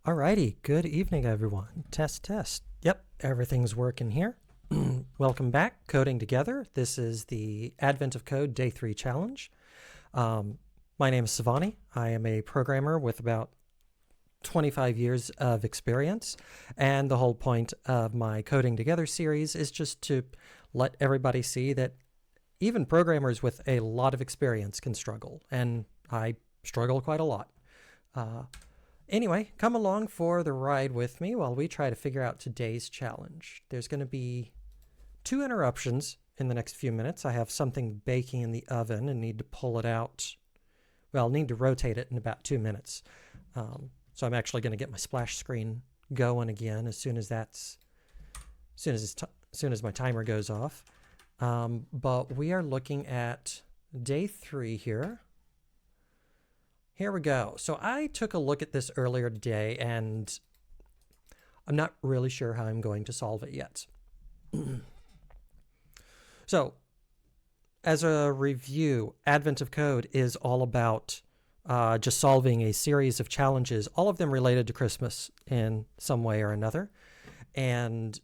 Alrighty, good evening, everyone. Test, test. Yep, everything's working here. Welcome back, Coding Together. This is the Advent of Code Day 3 challenge. My name is Savani. I am a programmer with about 25 years of experience, and the whole point of my Coding Together series is just to let everybody see that even programmers with a lot of experience can struggle, and I struggle quite a lot. Anyway, come along for the ride with me while we try to figure out today's challenge. There's going to be 2 interruptions in the next few minutes. I have something baking in the oven and need to pull it out. Well, need to rotate it in about 2 minutes. So I'm actually going to get my splash screen going again as soon as my timer goes off. But we are looking at day 3 here. Here we go. So I took a look at this earlier today, and I'm not really sure how I'm going to solve it yet. So, as a review, Advent of Code is all about just solving a series of challenges, all of them related to Christmas in some way or another. And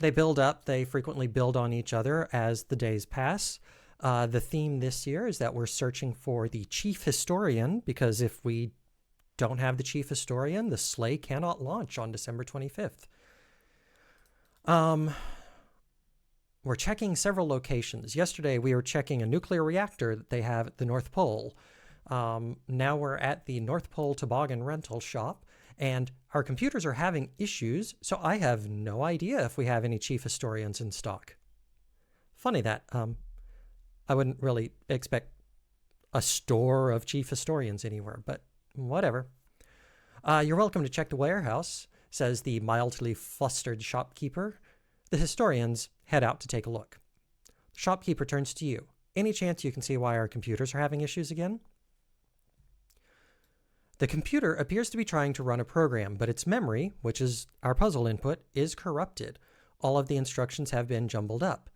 they build up, they frequently build on each other as the days pass. The theme this year is that we're searching for the chief historian, because if we don't have the chief historian, the sleigh cannot launch on December 25th. We're checking several locations. Yesterday, we were checking a nuclear reactor that they have at the North Pole. Now we're at the North Pole Toboggan Rental Shop, and our computers are having issues, so I have no idea if we have any chief historians in stock. Funny that. I wouldn't really expect a store of chief historians anywhere, but whatever. You're welcome to check the warehouse, says the mildly flustered shopkeeper. The historians head out to take a look. The shopkeeper turns to you. Any chance you can see why our computers are having issues again? The computer appears to be trying to run a program, but its memory, which is our puzzle input, is corrupted. All of the instructions have been jumbled up.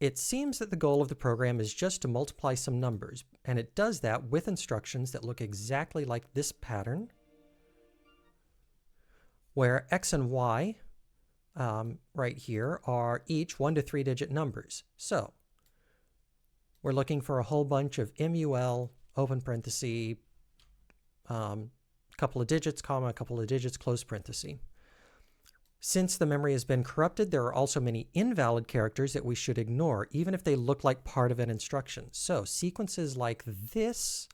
It seems that the goal of the program is just to multiply some numbers, and it does that with instructions that look exactly like this pattern, where x and y right here are each 1 to 3 digit numbers. So we're looking for a whole bunch of MUL, open parenthesis, couple of digits, comma, a couple of digits, close parenthesis. Since the memory has been corrupted, there are also many invalid characters that we should ignore, even if they look like part of an instruction. So sequences like this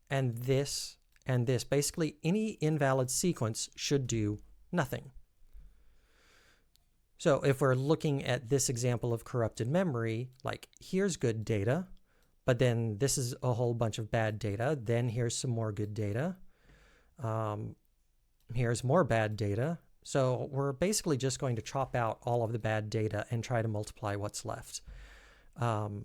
and this and this, basically any invalid sequence should do nothing. So if we're looking at this example of corrupted memory, like here's good data, but then this is a whole bunch of bad data, then here's some more good data, here's more bad data. So we're basically just going to chop out all of the bad data and try to multiply what's left. Yeah.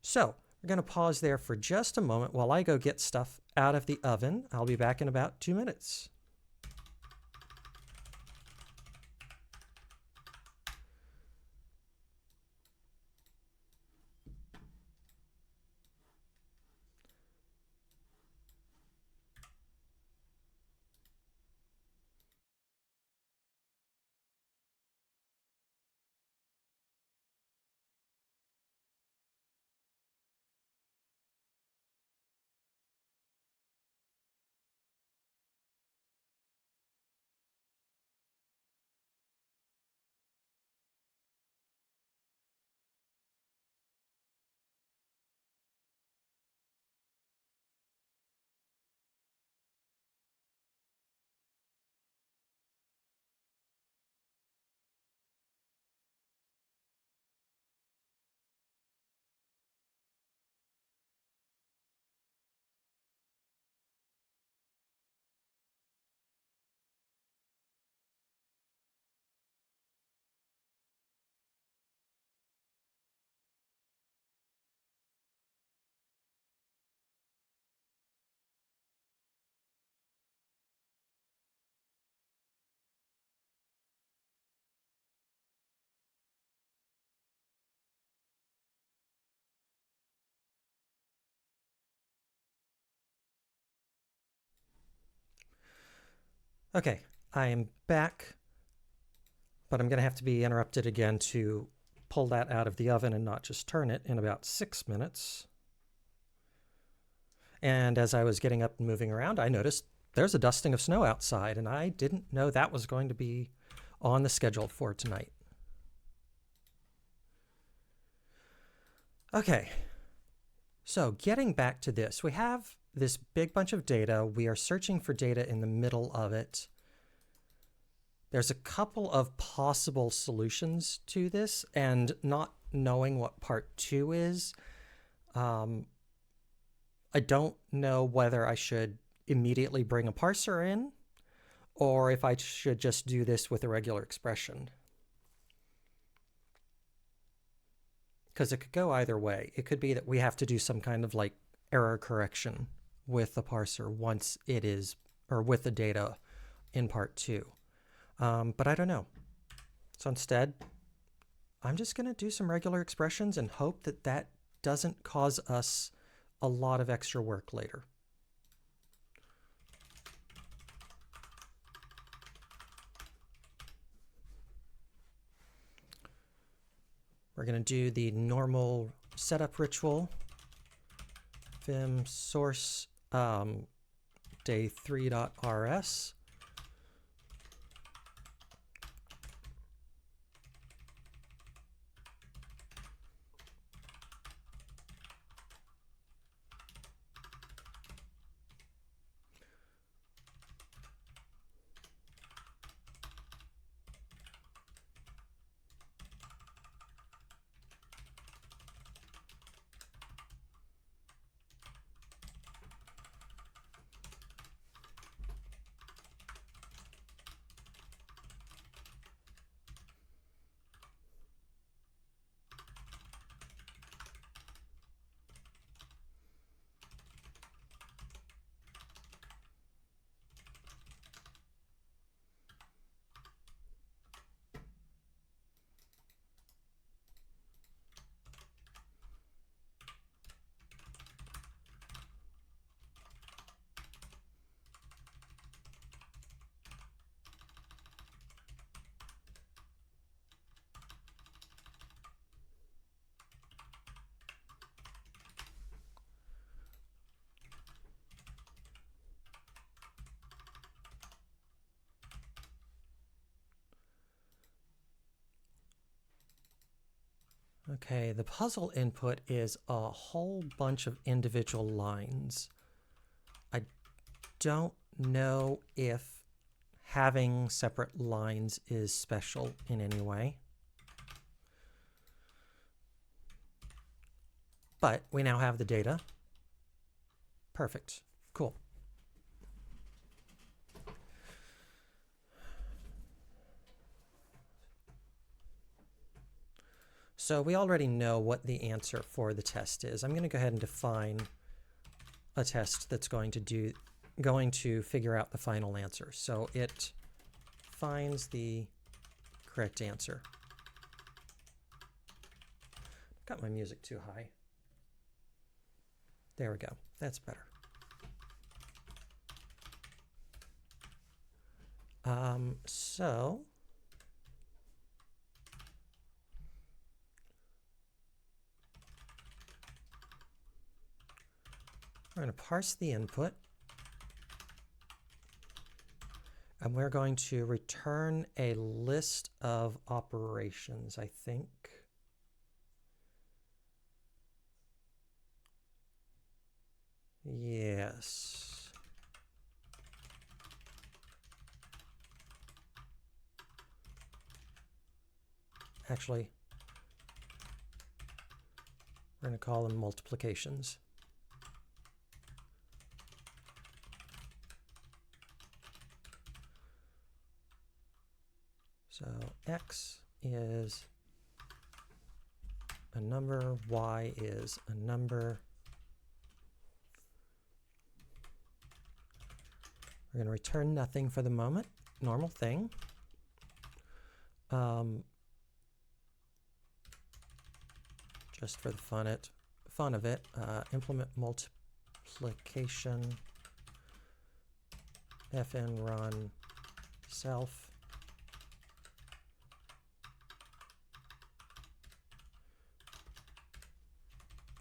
So we're going to pause there for just a moment while I go get stuff out of the oven. I'll be back in about 2 minutes. Okay, I am back, but I'm going to have to be interrupted again to pull that out of the oven and not just turn it in about 6 minutes. And as I was getting up and moving around, I noticed there's a dusting of snow outside, and I didn't know that was going to be on the schedule for tonight. Okay, so getting back to this, we have this big bunch of data. We are searching for data in the middle of it. There's a couple of possible solutions to this, and not knowing what part 2 is, I don't know whether I should immediately bring a parser in or if I should just do this with a regular expression. Because it could go either way. It could be that we have to do some kind of like error correction with the parser once it is, or with the data in part 2. But I don't know. So instead, I'm just going to do some regular expressions and hope that that doesn't cause us a lot of extra work later. We're going to do the normal setup ritual. Vim source day3.rs. Okay, the puzzle input is a whole bunch of individual lines. I don't know if having separate lines is special in any way. But we now have the data. Perfect. Cool. So we already know what the answer for the test is. I'm going to go ahead and define a test that's going to figure out the final answer. So it finds the correct answer. Got my music too high. There we go. That's better. So we're going to parse the input, and we're going to return a list of operations, I think. Yes. Actually, we're going to call them multiplications. So x is a number, y is a number. We're going to return nothing for the moment, normal thing. Just for the fun of it, implement multiplication, fn run self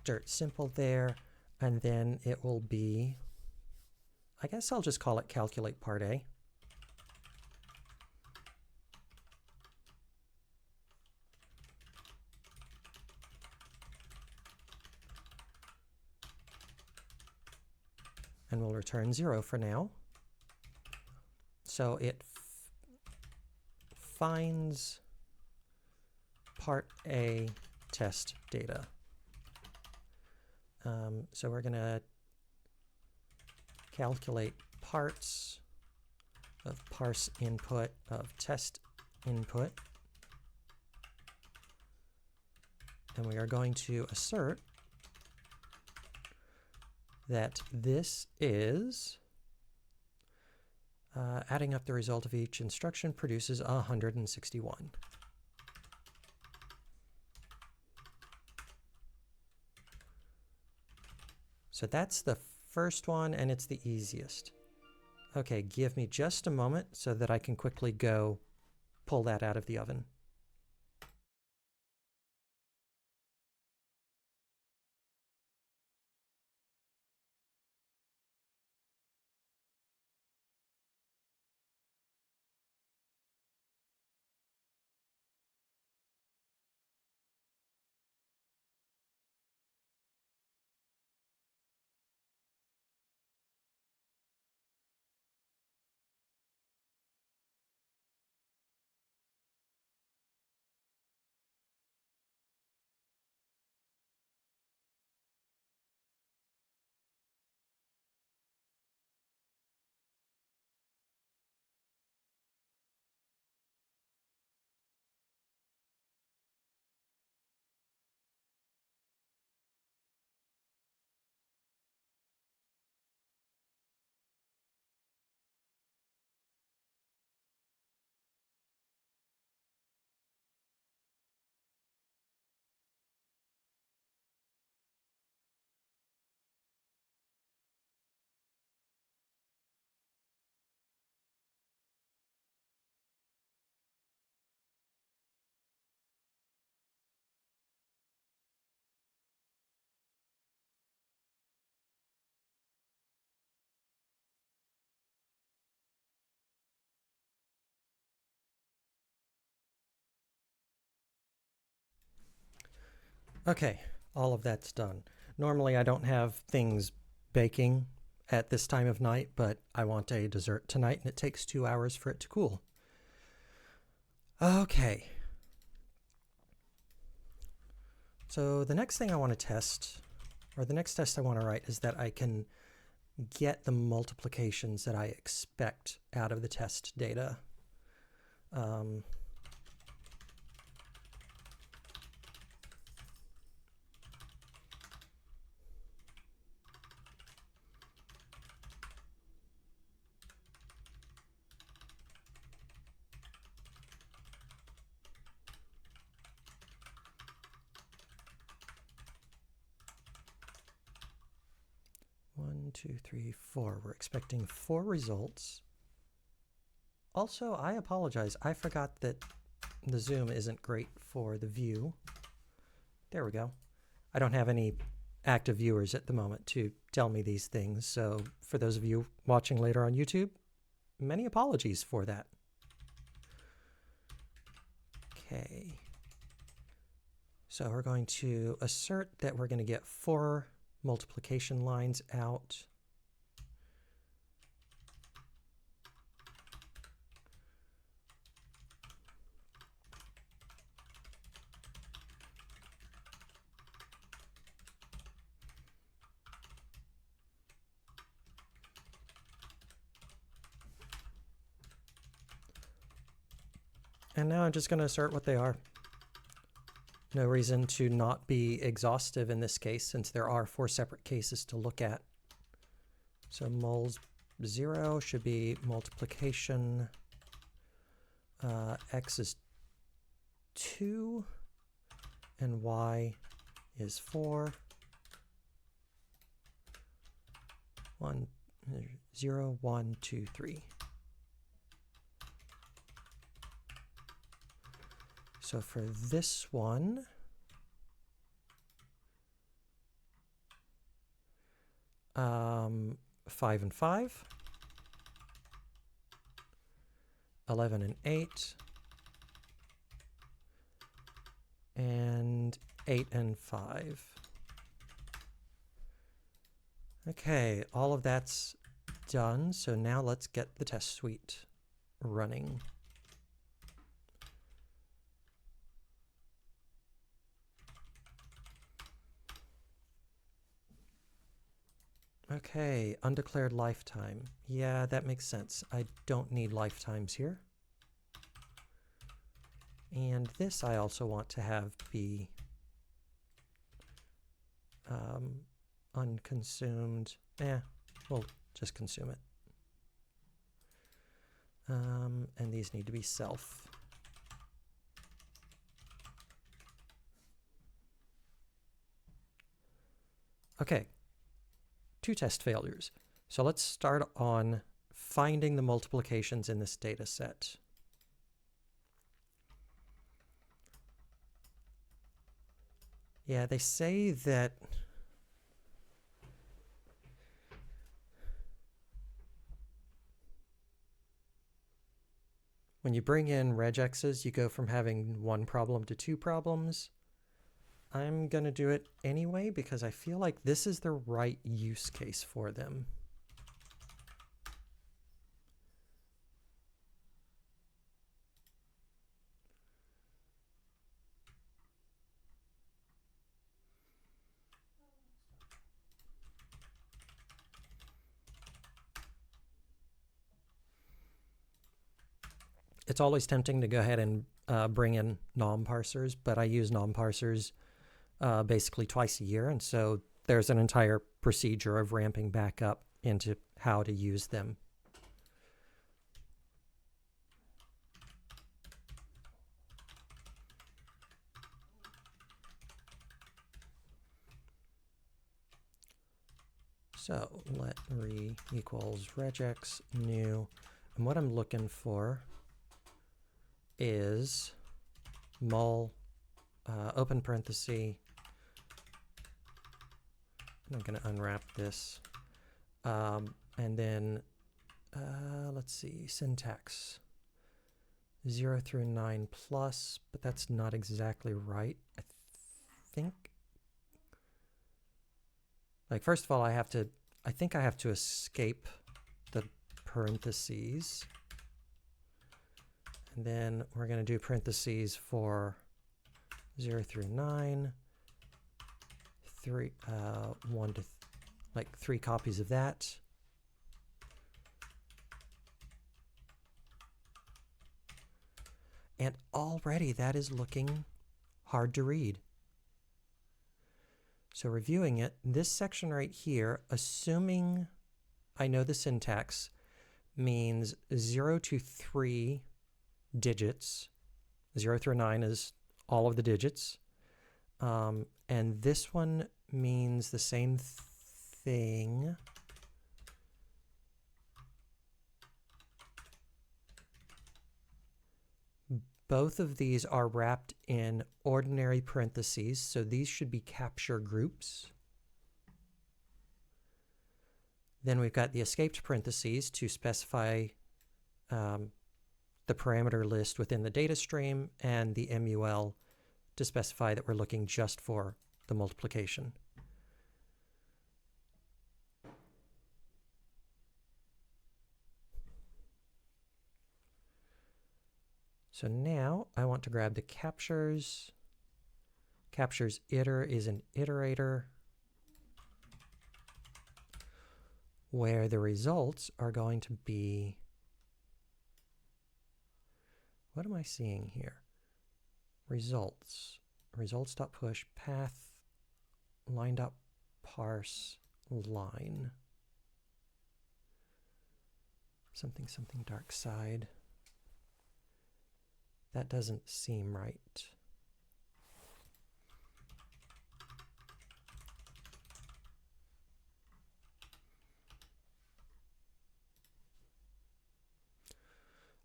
dirt simple there, and then it will be, I guess I'll just call it calculate part A. And we'll return 0 for now. So it finds part A test data. So we're going to calculate parts of parse input of test input. And we are going to assert that this is adding up the result of each instruction produces 161. So that's the first one, and it's the easiest. Okay, give me just a moment so that I can quickly go pull that out of the oven. Okay, all of that's done. Normally I don't have things baking at this time of night, but I want a dessert tonight, and it takes 2 hours for it to cool. Okay. So the next thing I want to test, or the next test I want to write, is that I can get the multiplications that I expect out of the test data. 1, 2, 3, 4. We're expecting 4 results. Also, I apologize. I forgot that the zoom isn't great for the view. There we go. I don't have any active viewers at the moment to tell me these things, so for those of you watching later on YouTube, many apologies for that. Okay. So we're going to assert that we're going to get 4 multiplication lines out. And now I'm just going to assert what they are. No reason to not be exhaustive in this case, since there are 4 separate cases to look at. So moles 0 should be multiplication. X is 2, and Y is 4. 1, 0, 1, 2, 3. So for this one, um, 5 and 5, 11 and 8, and 8 and 5. Okay, all of that's done, so now let's get the test suite running. Okay, undeclared lifetime. Yeah, that makes sense. I don't need lifetimes here. And this I also want to have be unconsumed. We'll just consume it. And these need to be self. Okay, 2 test failures. So let's start on finding the multiplications in this data set. Yeah, they say that when you bring in regexes, you go from having 1 problem to 2 problems. I'm going to do it anyway because I feel like this is the right use case for them. It's always tempting to go ahead and bring in nom parsers, but I use nom parsers basically twice a year, and so there's an entire procedure of ramping back up into how to use them. So let re equals regex new, and what I'm looking for is mul open parenthesis. I'm going to unwrap this, and then let's see, syntax 0 through 9 plus, but that's not exactly right. I think, like, first of all, I think I have to escape the parentheses. And then we're going to do parentheses for 0 through 9, 1 to, like 3 copies of that. And already that is looking hard to read. So reviewing it, this section right here, assuming I know the syntax, means 0 to 3 digits. 0 through 9 is all of the digits. And this one means the same thing. Both of these are wrapped in ordinary parentheses, so these should be capture groups. Then we've got the escaped parentheses to specify the parameter list within the data stream, and the MUL to specify that we're looking just for the multiplication. So now I want to grab the captures. Captures iter is an iterator where the results are going to be, what am I seeing here? Results, results.push, path, line.parse, line. Something, something dark side. That doesn't seem right.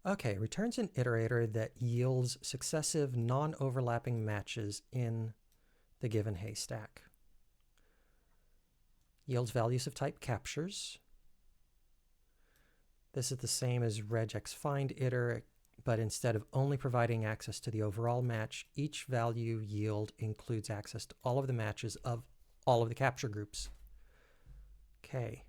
Okay, returns an iterator that yields successive non-overlapping matches in the given haystack. Yields values of type captures. This is the same as regex find iter, but instead of only providing access to the overall match, each value yield includes access to all of the matches of all of the capture groups. Okay.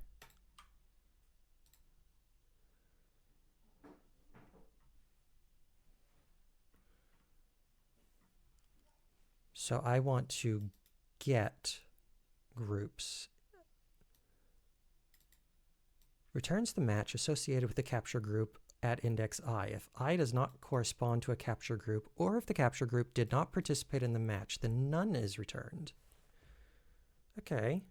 So I want to get groups. Returns the match associated with the capture group at index I. If I does not correspond to a capture group, or if the capture group did not participate in the match, then none is returned. Okay.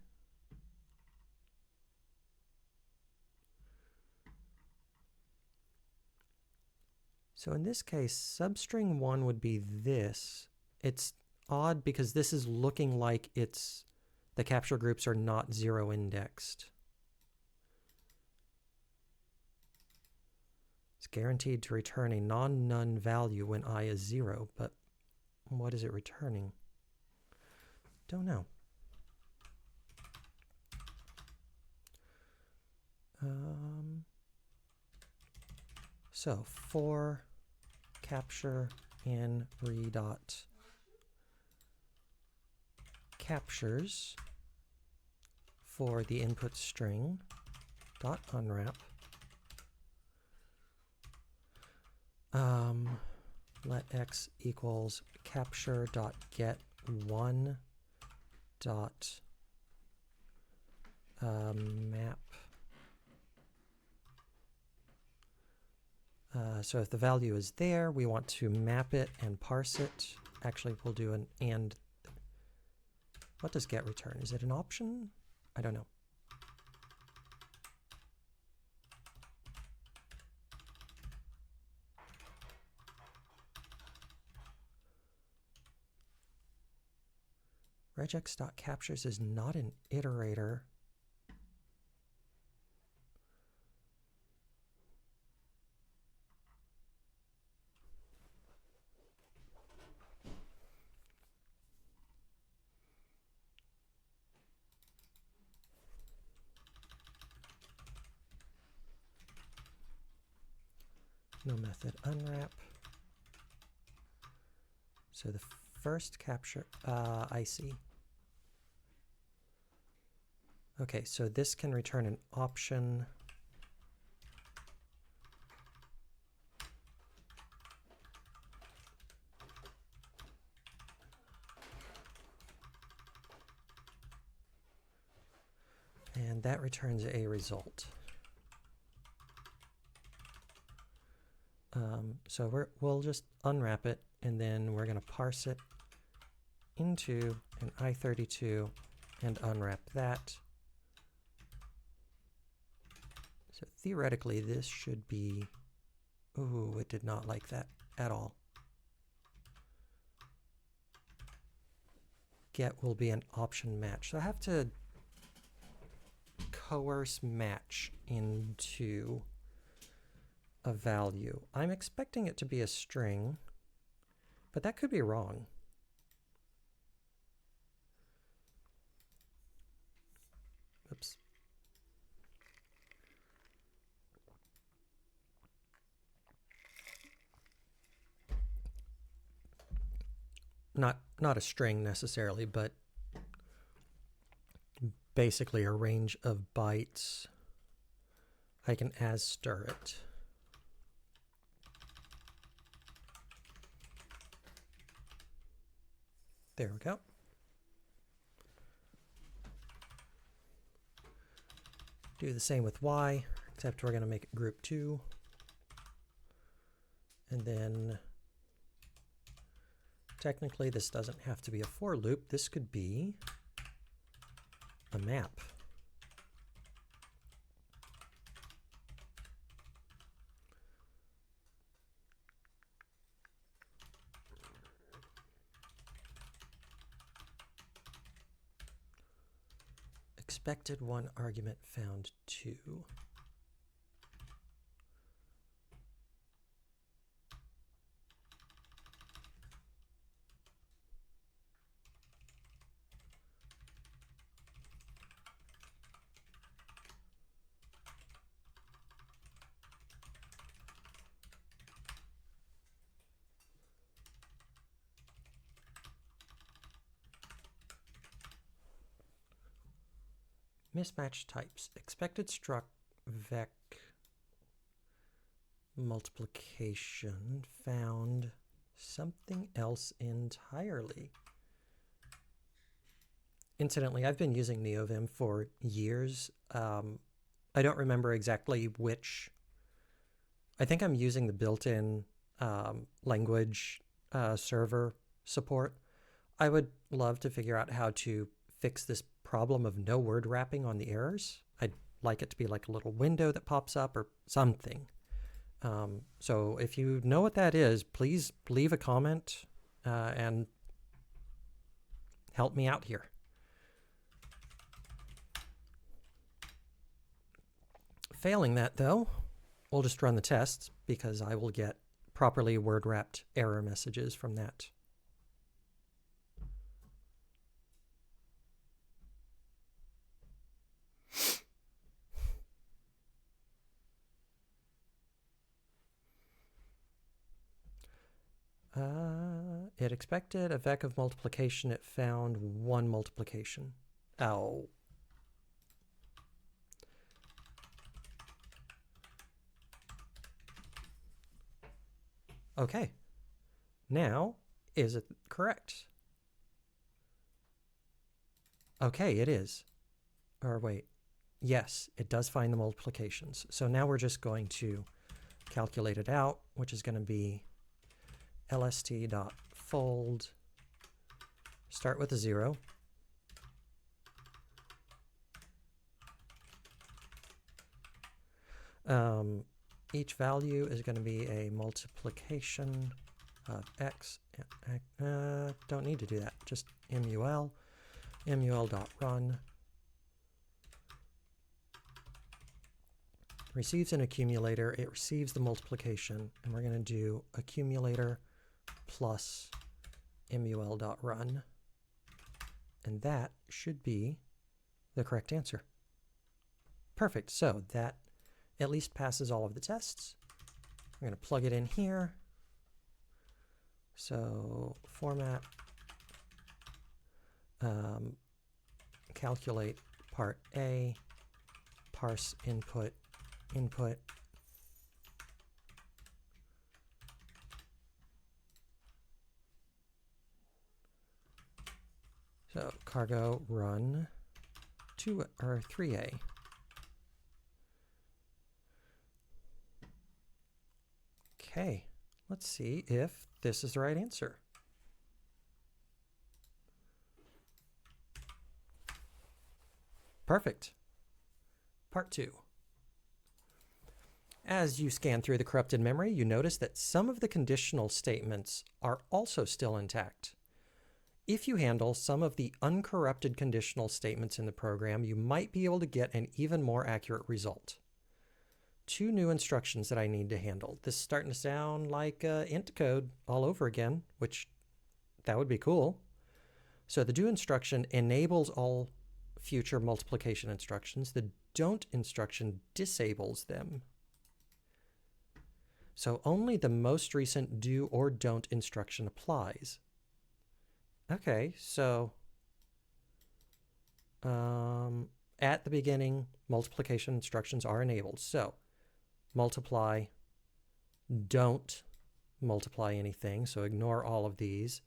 So in this case, substring 1 would be this. It's odd because this is looking like the capture groups are not 0 indexed. It's guaranteed to return a non-none value when I is 0, but what is it returning? Don't know. So for capture in re.captures for the input string dot unwrap, let x equals capture dot get one dot map. So if the value is there, we want to map it and parse it. Actually, we'll do an and. What does get return? Is it an option? I don't know. regex.captures is not an iterator. No method unwrap. So the first capture, I see. Okay, so this can return an option. And that returns a result. So we'll just unwrap it, and then we're going to parse it into an I32 and unwrap that. So theoretically, this should be... Ooh, it did not like that at all. Get will be an option match. So I have to coerce match into a value. I'm expecting it to be a string, but that could be wrong. Oops. Not a string necessarily, but basically a range of bytes. I can as stir it. There we go. Do the same with y, except we're going to make it group 2. And then technically this doesn't have to be a for loop. This could be a map. Expected 1 argument found 2. Mismatch types. Expected struct vec multiplication found something else entirely. Incidentally, I've been using NeoVim for years. I don't remember exactly which. I think I'm using the built-in language server support. I would love to figure out how to fix this problem of no word wrapping on the errors. I'd like it to be like a little window that pops up or something. So if you know what that is, please leave a comment and help me out here. Failing that, though, we'll just run the tests because I will get properly word-wrapped error messages from that. It expected a vec of multiplication. It found one multiplication. Oh. Okay. Now, is it correct? Okay, it is. Or wait. Yes, it does find the multiplications. So now we're just going to calculate it out, which is going to be lst.fold, start with a 0. Each value is going to be a multiplication of x. Don't need to do that. Just mul.run. Receives an accumulator. It receives the multiplication, and we're going to do accumulator plus mul.run. And that should be the correct answer. Perfect. So that at least passes all of the tests. I'm going to plug it in here. So format, calculate part A, parse input. So cargo run 2 or 3A. Okay, let's see if this is the right answer. Perfect. Part 2. As you scan through the corrupted memory, you notice that some of the conditional statements are also still intact. If you handle some of the uncorrupted conditional statements in the program, you might be able to get an even more accurate result. 2 new instructions that I need to handle. This is starting to sound like int code all over again, which that would be cool. So the do instruction enables all future multiplication instructions. The don't instruction disables them. So only the most recent do or don't instruction applies. Okay, so at the beginning, multiplication instructions are enabled. So multiply, don't multiply anything, so ignore all of these.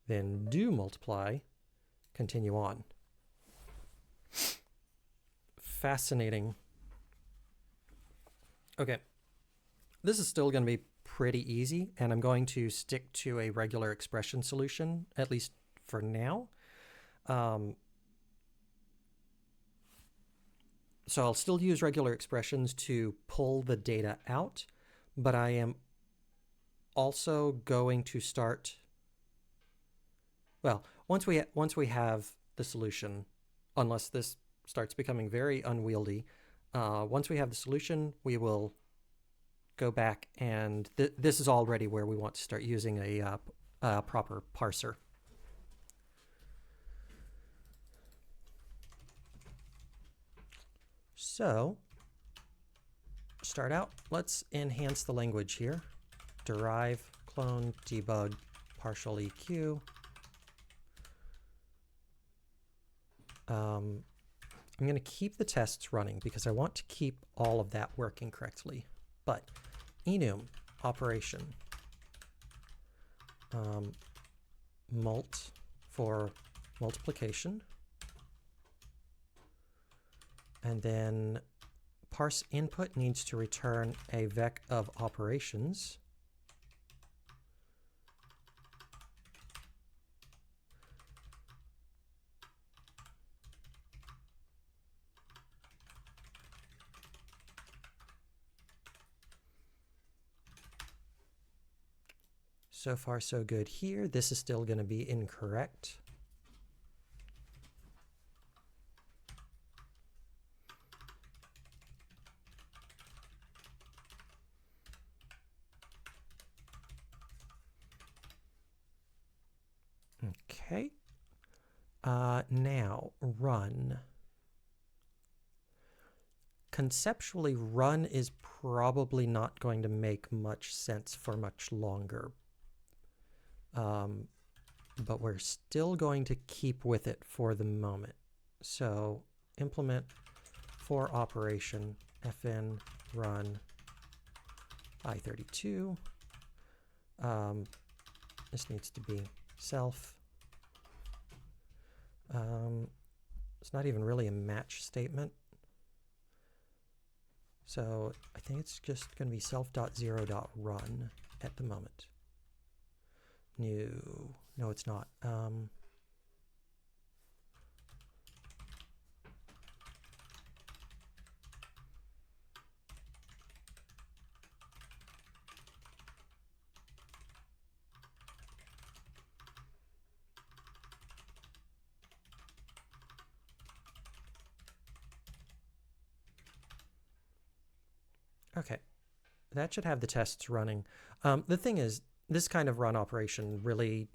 Then do multiply, continue on. Fascinating. Okay, this is still going to be pretty easy, and I'm going to stick to a regular expression solution, at least for now. So I'll still use regular expressions to pull the data out, but I am also going to start, well, once we have the solution, unless this starts becoming very unwieldy, once we have the solution, we will go back and this is already where we want to start using a proper parser. So, start out, let's enhance the language here. Derive, clone, debug, partial EQ. I'm going to keep the tests running because I want to keep all of that working correctly. But enum operation mult for multiplication, and then parse input needs to return a vec of operations. So far, so good here. This is still going to be incorrect. Okay. Now, run. Conceptually, run is probably not going to make much sense for much longer. But we're still going to keep with it for the moment. So implement for operation fn run i32. This needs to be self. It's not even really a match statement. So I think it's just going to be self.0.run at the moment. No, it's not. Okay, that should have the tests running. The thing is, this kind of run operation really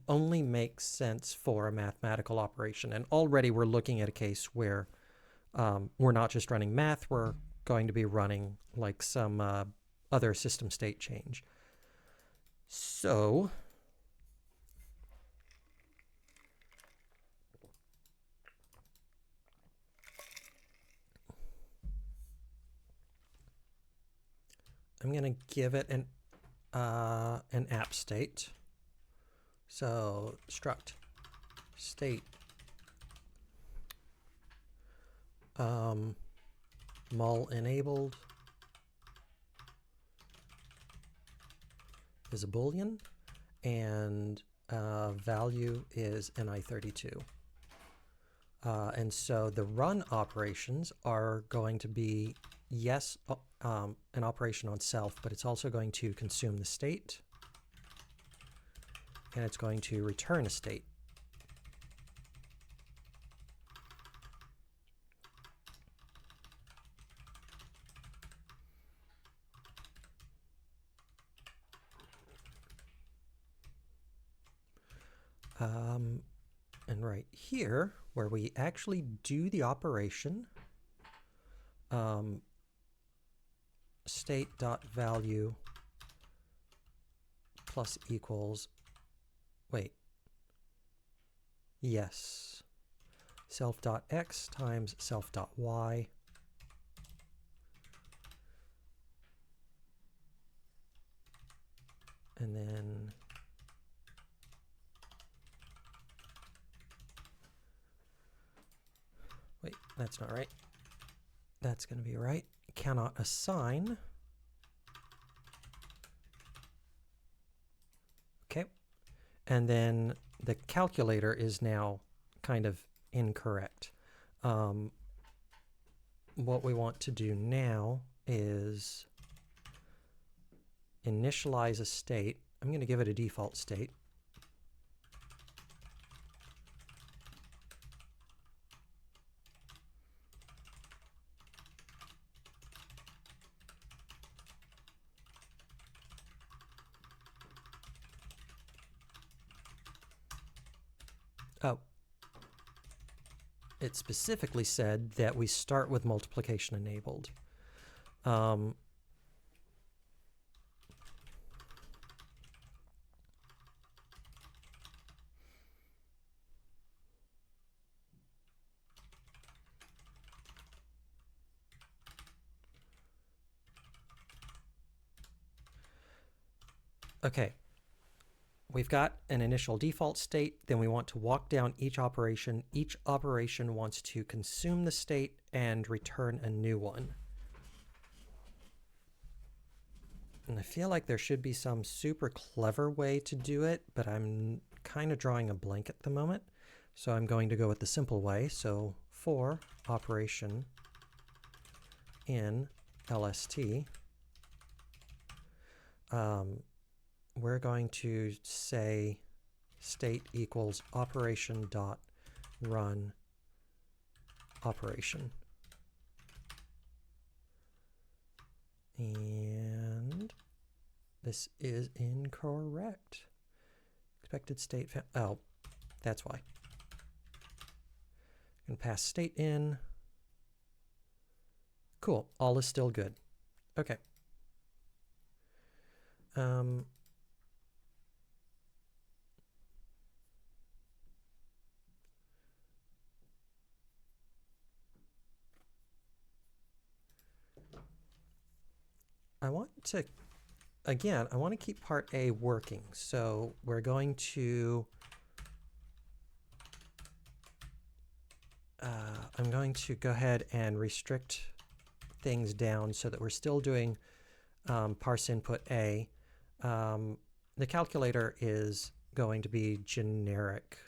only makes sense for a mathematical operation. And already we're looking at a case where we're not just running math, we're going to be running like some other system state change. So I'm going to give it an app state. So struct state mul enabled is a boolean, and value is ni32. And so the run operations are going to be, yes, an operation on self, but it's also going to consume the state, and it's going to return a state. And right here, where we actually do the operation, state.value plus equals, wait, yes, self.x times self.y. And then wait, that's not right. That's going to be right. Cannot assign. Okay. And then the calculator is now kind of incorrect. What we want to do now is initialize a state. I'm going to give it a default state. Oh, it specifically said that we start with multiplication enabled. Okay, we've got an initial default state, then we want to walk down each operation. Each operation wants to consume the state and return a new one. And I feel like there should be some super clever way to do it, but I'm kind of drawing a blank at the moment. So I'm going to go with the simple way. So for operation in LST, we're going to say state equals operation dot run operation. And this is incorrect. Expected state, oh, that's why. I'm going to pass state in. Cool, all is still good. Okay. I want to, again, I want to keep part A working. So we're going to, I'm going to go ahead and restrict things down so that we're still doing parse input A. The calculator is going to be generic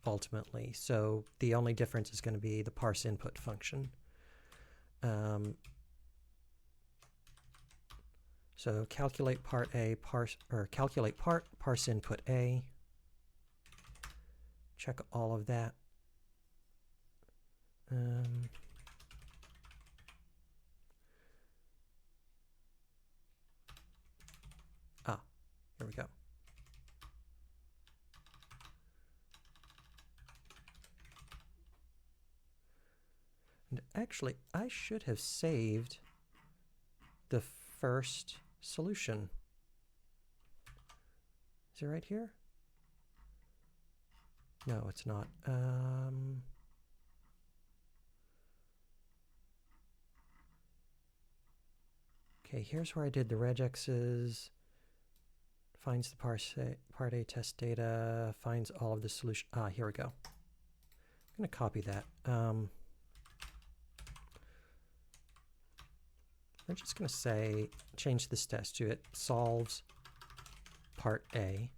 ultimately. So the only difference is going to be the parse input function. So calculate part A, parse input A. Check all of that. Here we go. And actually, I should have saved the first solution. Is it right here? No, it's not. Okay, here's where I did the regexes. Finds the part A test data, finds all of the solution. Here we go. I'm going to copy that. We're just going to say, change this test to it solves part A.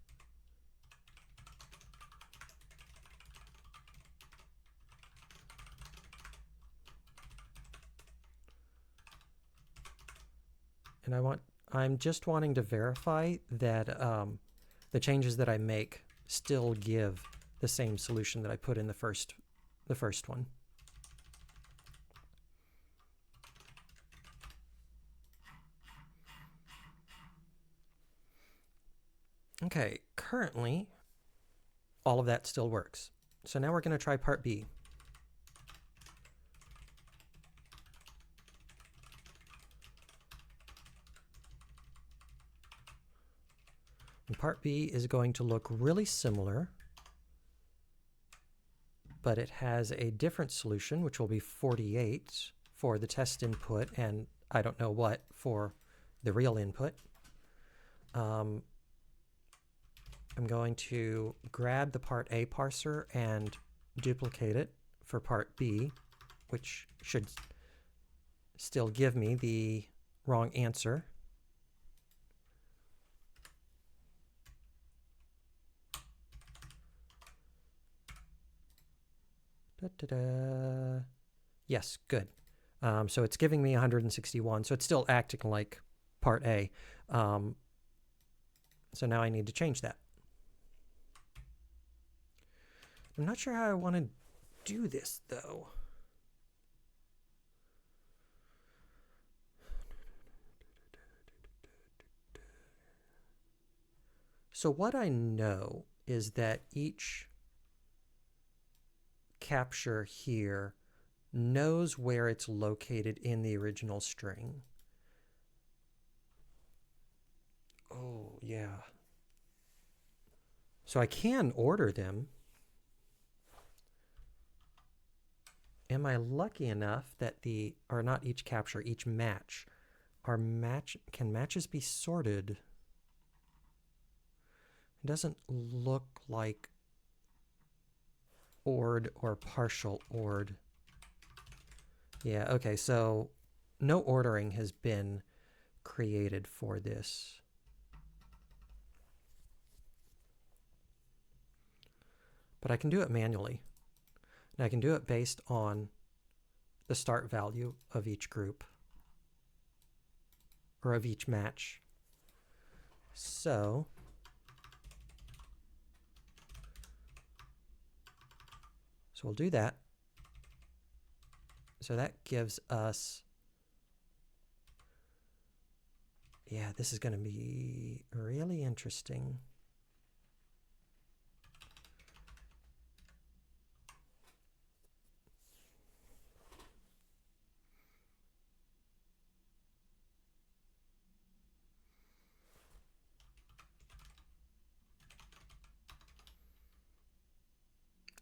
And I'm just wanting to verify that the changes that I make still give the same solution that I put in the first one. Okay, currently all of that still works. So now we're going to try part B. And part B is going to look really similar, but it has a different solution, which will be 48 for the test input, and I don't know what for the real input. I'm going to grab the part A parser and duplicate it for part B, which should still give me the wrong answer. Yes, good. So it's giving me 161, so it's still acting like part A. So now I need to change that. I'm not sure how I want to do this, though. So what I know is that each capture here knows where it's located in the original string. Oh, yeah. So I can order them. Am I lucky enough that or not each capture, each match, can matches be sorted? It doesn't look like ORed or partial ORed. Yeah, okay, so no ordering has been created for this. But I can do it manually. And I can do it based on the start value of each group, or of each match. So we'll do that. So that gives us, yeah, this is going to be really interesting.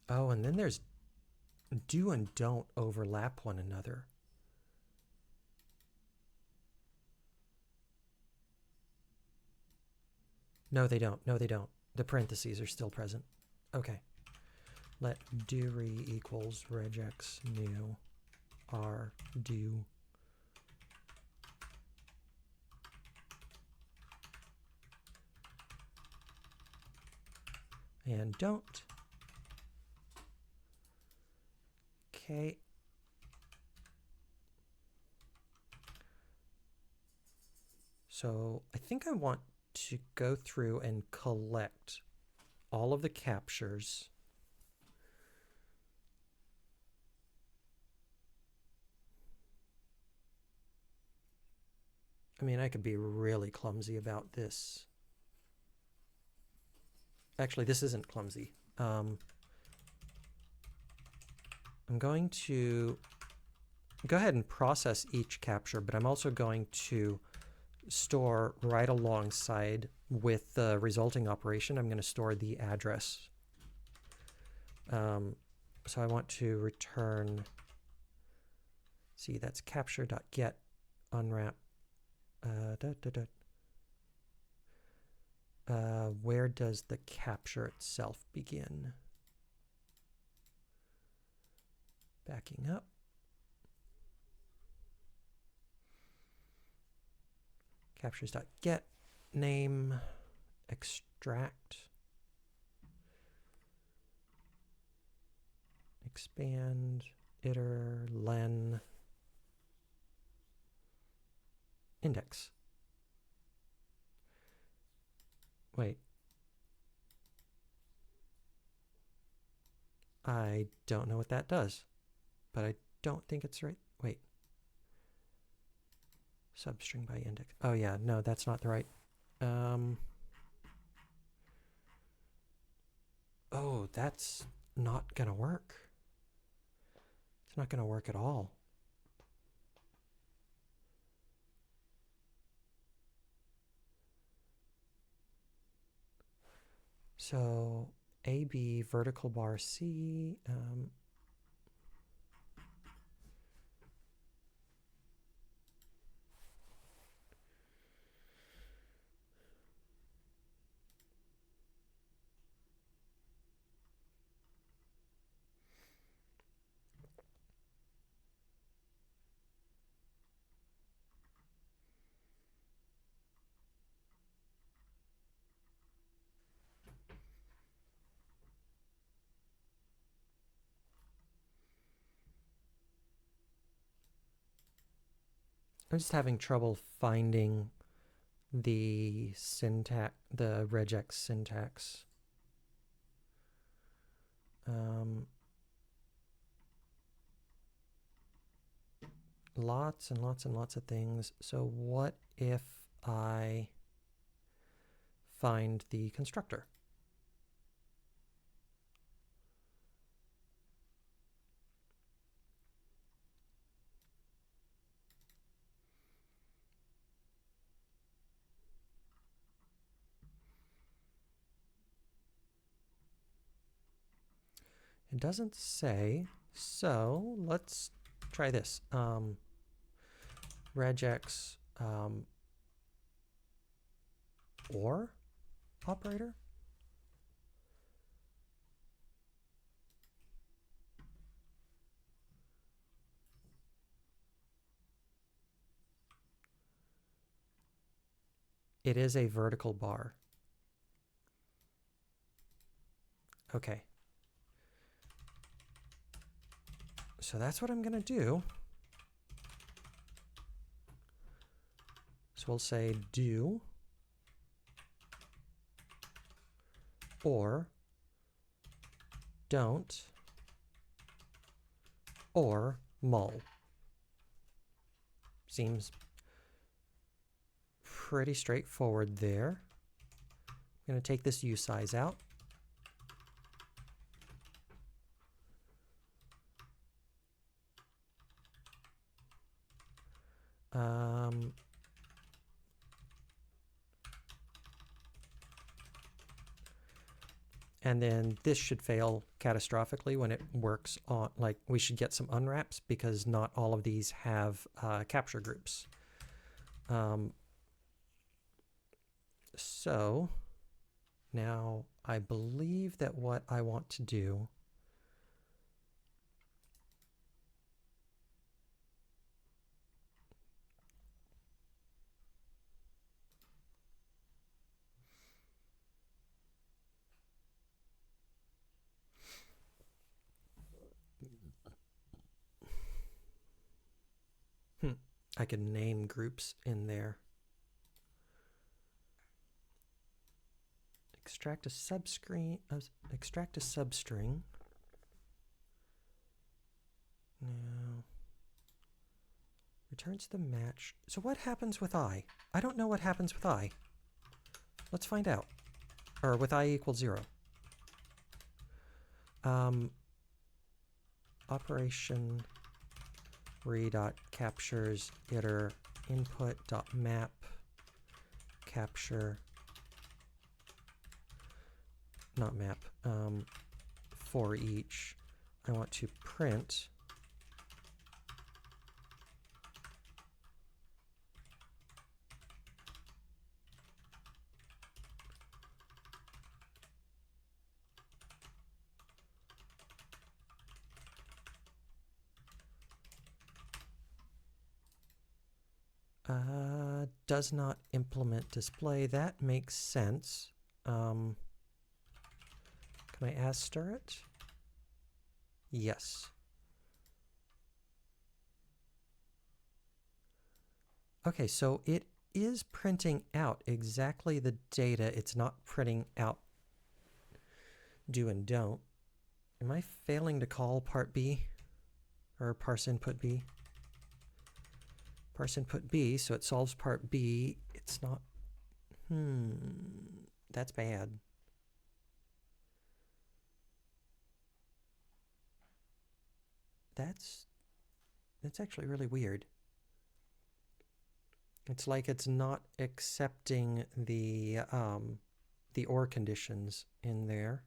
Oh, and then there's do and don't overlap one another. No, they don't. No, they don't. The parentheses are still present. Okay. Let do_re equals regex new r do. And don't. Okay. So I think I want to go through and collect all of the captures. I mean, I could be really clumsy about this. Actually, this isn't clumsy. I'm going to go ahead and process each capture, but I'm also going to store right alongside with the resulting operation. I'm going to store the address. So I want to return, see, that's capture.get unwrap. Where does the capture itself begin? Backing up. Captures.get name extract expand iter len index. Wait. I don't know what that does, but I don't think it's right. Wait. Substring by index. Oh yeah, no, that's not the right. Oh, that's not gonna work. It's not gonna work at all. So AB vertical bar C. I'm just having trouble finding the syntax, the regex syntax. Lots and lots and lots of things. So what if I find the constructor? It doesn't say, so let's try this. Regex or operator. It is a vertical bar. Okay. So that's what I'm going to do. So we'll say do or don't or mul. Seems pretty straightforward there. I'm going to take this usize out. And then this should fail catastrophically when it works on, like, we should get some unwraps because not all of these have capture groups. So now I believe that what I want to do I can name groups in there. Extract a substring. Now returns the match. So what happens with I? I don't know what happens with I. Let's find out. Or with I equals 0. Operation re.captures iter input.map capture, not map, for each. I want to print does not implement display. That makes sense. Can I asterisk it? Yes. Okay, so it is printing out exactly the data. It's not printing out do and don't. Am I failing to call part B or parse input B? Parse input B, so it solves part B. It's not, that's bad. That's actually really weird. It's like it's not accepting the OR conditions in there.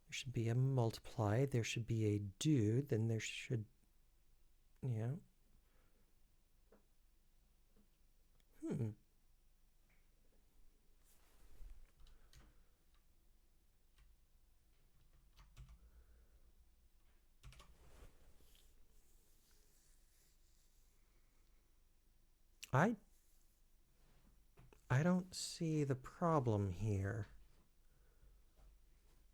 There should be a multiply, there should be a do, then there should, yeah. I don't see the problem here.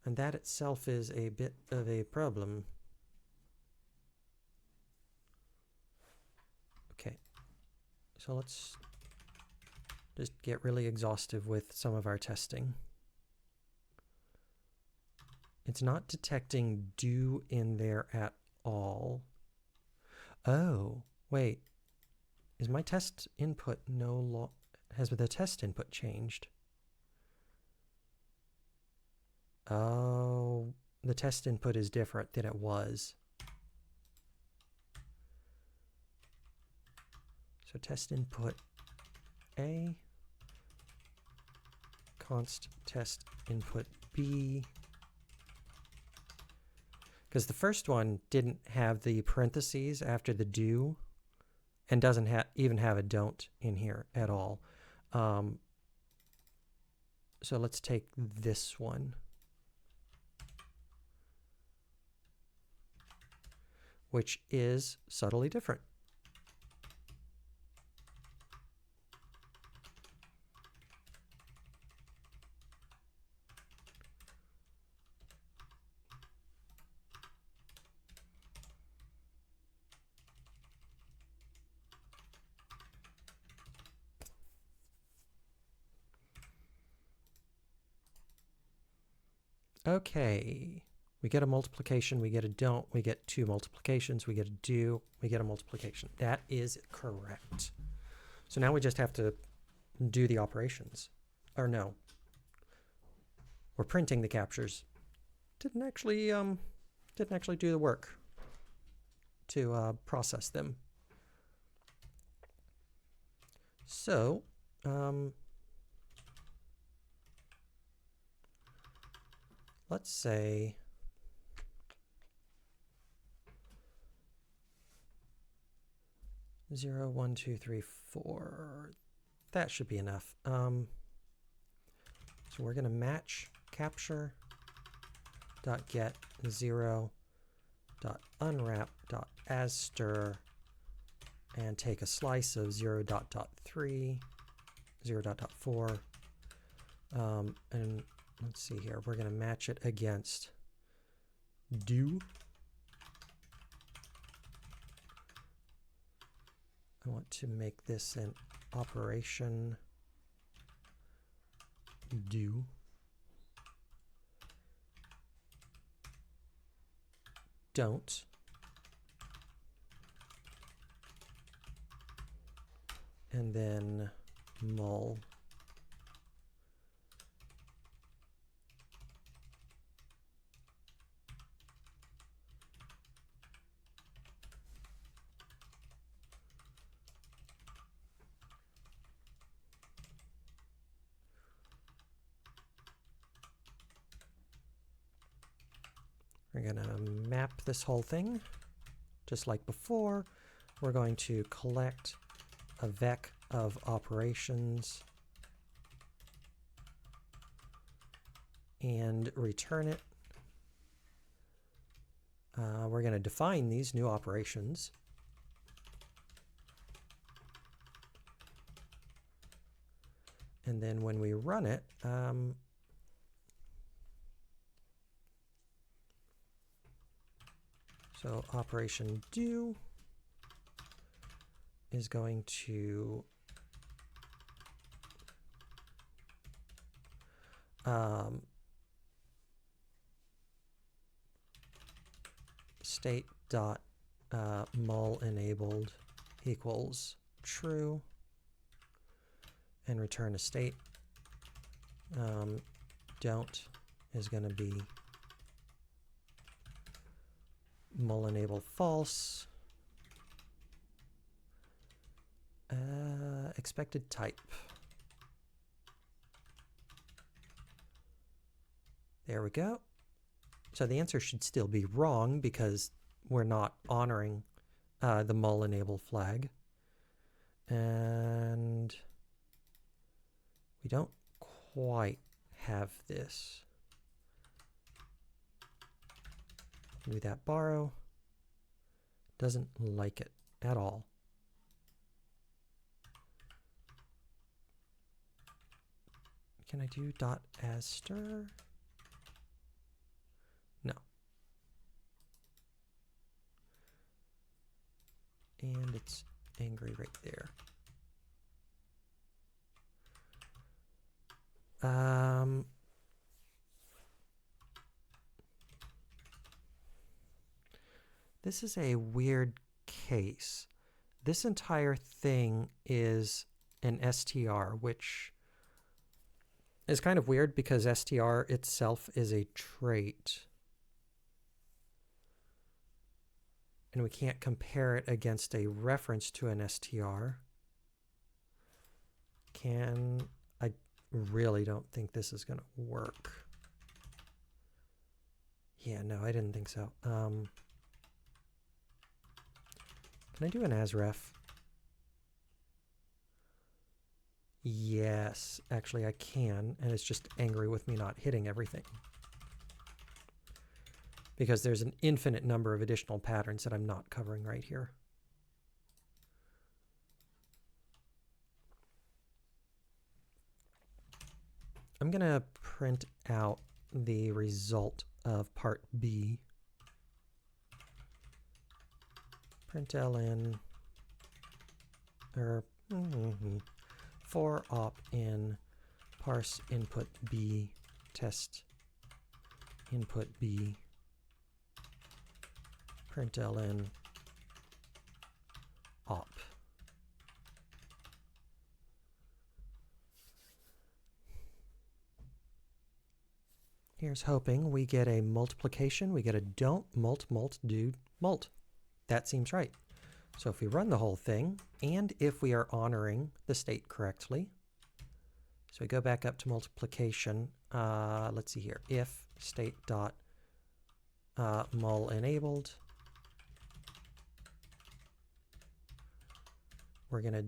And that itself is a bit of a problem. Okay, so let's just get really exhaustive with some of our testing. It's not detecting do in there at all. Oh, wait. Is my test input has the test input changed? Oh, the test input is different than it was. So test input A, const test input B. Because the first one didn't have the parentheses after the do and doesn't even have a don't in here at all. So let's take this one, which is subtly different. Okay, we get a multiplication, we get a don't, we get two multiplications, we get a do, we get a multiplication. That is correct. So now we just have to do the operations. Or no, we're printing the captures. Didn't actually do the work to process them. So let's say zero, 1, 2, 3, 4. That should be enough. So we're going to match capture dot get 0 dot unwrap dot as stir and take a slice of 0 dot dot 3, 0 dot dot 4, and let's see here. We're going to match it against do. I want to make this an operation do. Don't. And then mul. We're going to map this whole thing just like before. We're going to collect a vec of operations and return it. We're going to define these new operations. And then when we run it, so operation do is going to state dot mul enabled equals true and return a state. Don't is going to be mul enable false. Expected type. There we go. So the answer should still be wrong because we're not honoring the mul enable flag. And we don't quite have this. Do that borrow. Doesn't like it at all. Can I do dot as stir? No. And it's angry right there. This is a weird case. This entire thing is an str, which is kind of weird because str itself is a trait. And we can't compare it against a reference to an str. I really don't think this is going to work. Yeah, no, I didn't think so. Can I do an asref? Yes, actually I can, and it's just angry with me not hitting everything. Because there's an infinite number of additional patterns that I'm not covering right here. I'm going to print out the result of part B. Println for op in parse input B test input B println op. Here's hoping we get a multiplication. We get a don't mult do mult. That seems right. So if we run the whole thing, and if we are honoring the state correctly, so we go back up to multiplication. Let's see here. If state dot mul enabled, we're going to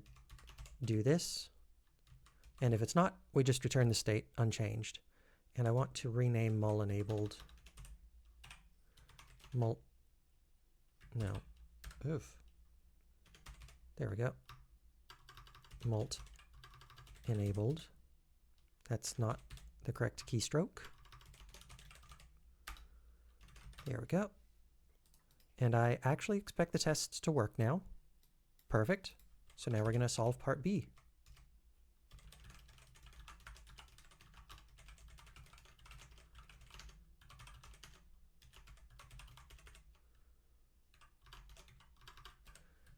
do this. And if it's not, we just return the state unchanged. And I want to rename mul enabled. No. Oof. There we go. Mult enabled. That's not the correct keystroke. There we go. And I actually expect the tests to work now. Perfect. So now we're going to solve part B.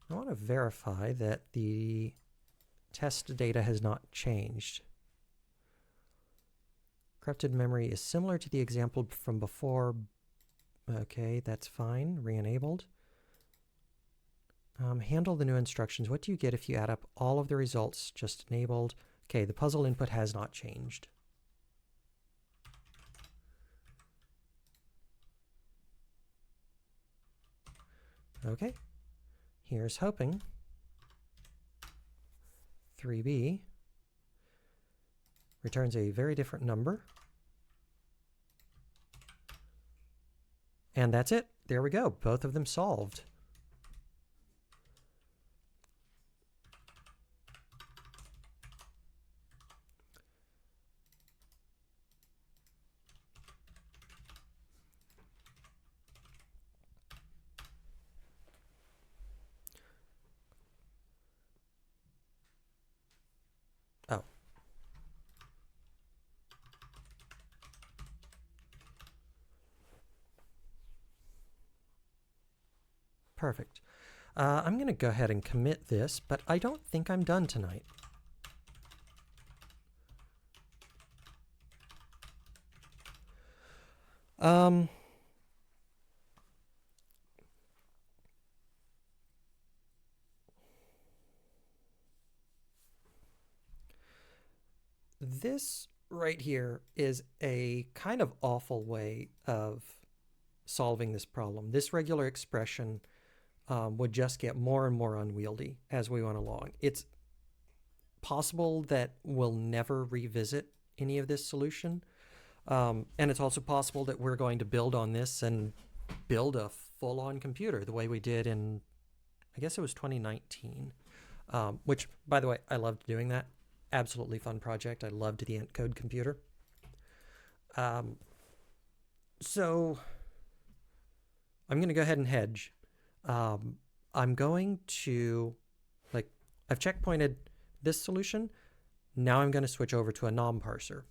I want to verify that the test data has not changed. Corrupted memory is similar to the example from before. Okay, that's fine. Re-enabled. Handle the new instructions. What do you get if you add up all of the results just enabled? Okay, the puzzle input has not changed. Okay, here's hoping. 3B returns a very different number. And that's it. There we go. Both of them solved. Oh. Perfect. I'm going to go ahead and commit this, but I don't think I'm done tonight. This right here is a kind of awful way of solving this problem. This regular expression would just get more and more unwieldy as we went along. It's possible that we'll never revisit any of this solution. And it's also possible that we're going to build on this and build a full-on computer the way we did in, I guess it was 2019, which, by the way, I loved doing that. Absolutely fun project. I loved the Encode computer. So I'm going to go ahead and hedge. I'm going to, I've checkpointed this solution. Now I'm going to switch over to a NOM parser.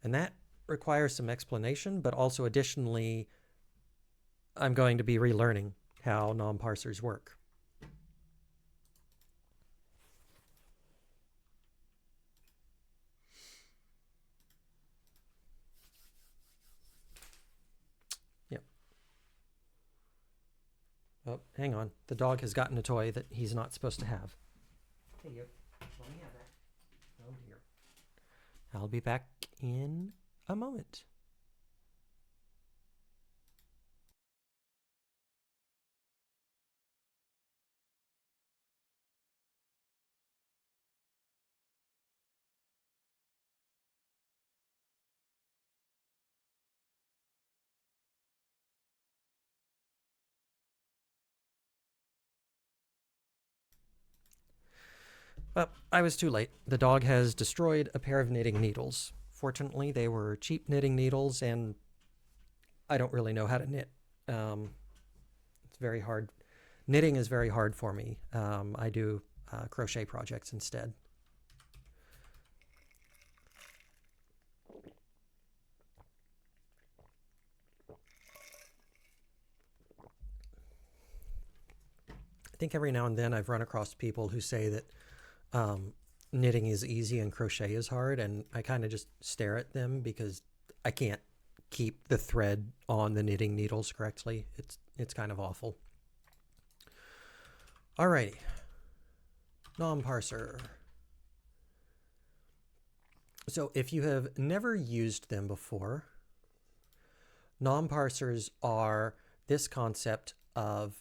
And that requires some explanation, but also additionally, I'm going to be relearning how NOM parsers work. Yep. Oh, hang on. The dog has gotten a toy that he's not supposed to have. Hey, you. Let me have that. Oh, dear. I'll be back in a moment. Well, I was too late. The dog has destroyed a pair of knitting needles. Fortunately, they were cheap knitting needles, and I don't really know how to knit. It's very hard. Knitting is very hard for me. I do crochet projects instead. I think every now and then I've run across people who say that knitting is easy and crochet is hard, and I kind of just stare at them because I can't keep the thread on the knitting needles correctly. It's kind of awful. Alrighty. Nom parser. So if you have never used them before, nom parsers are this concept of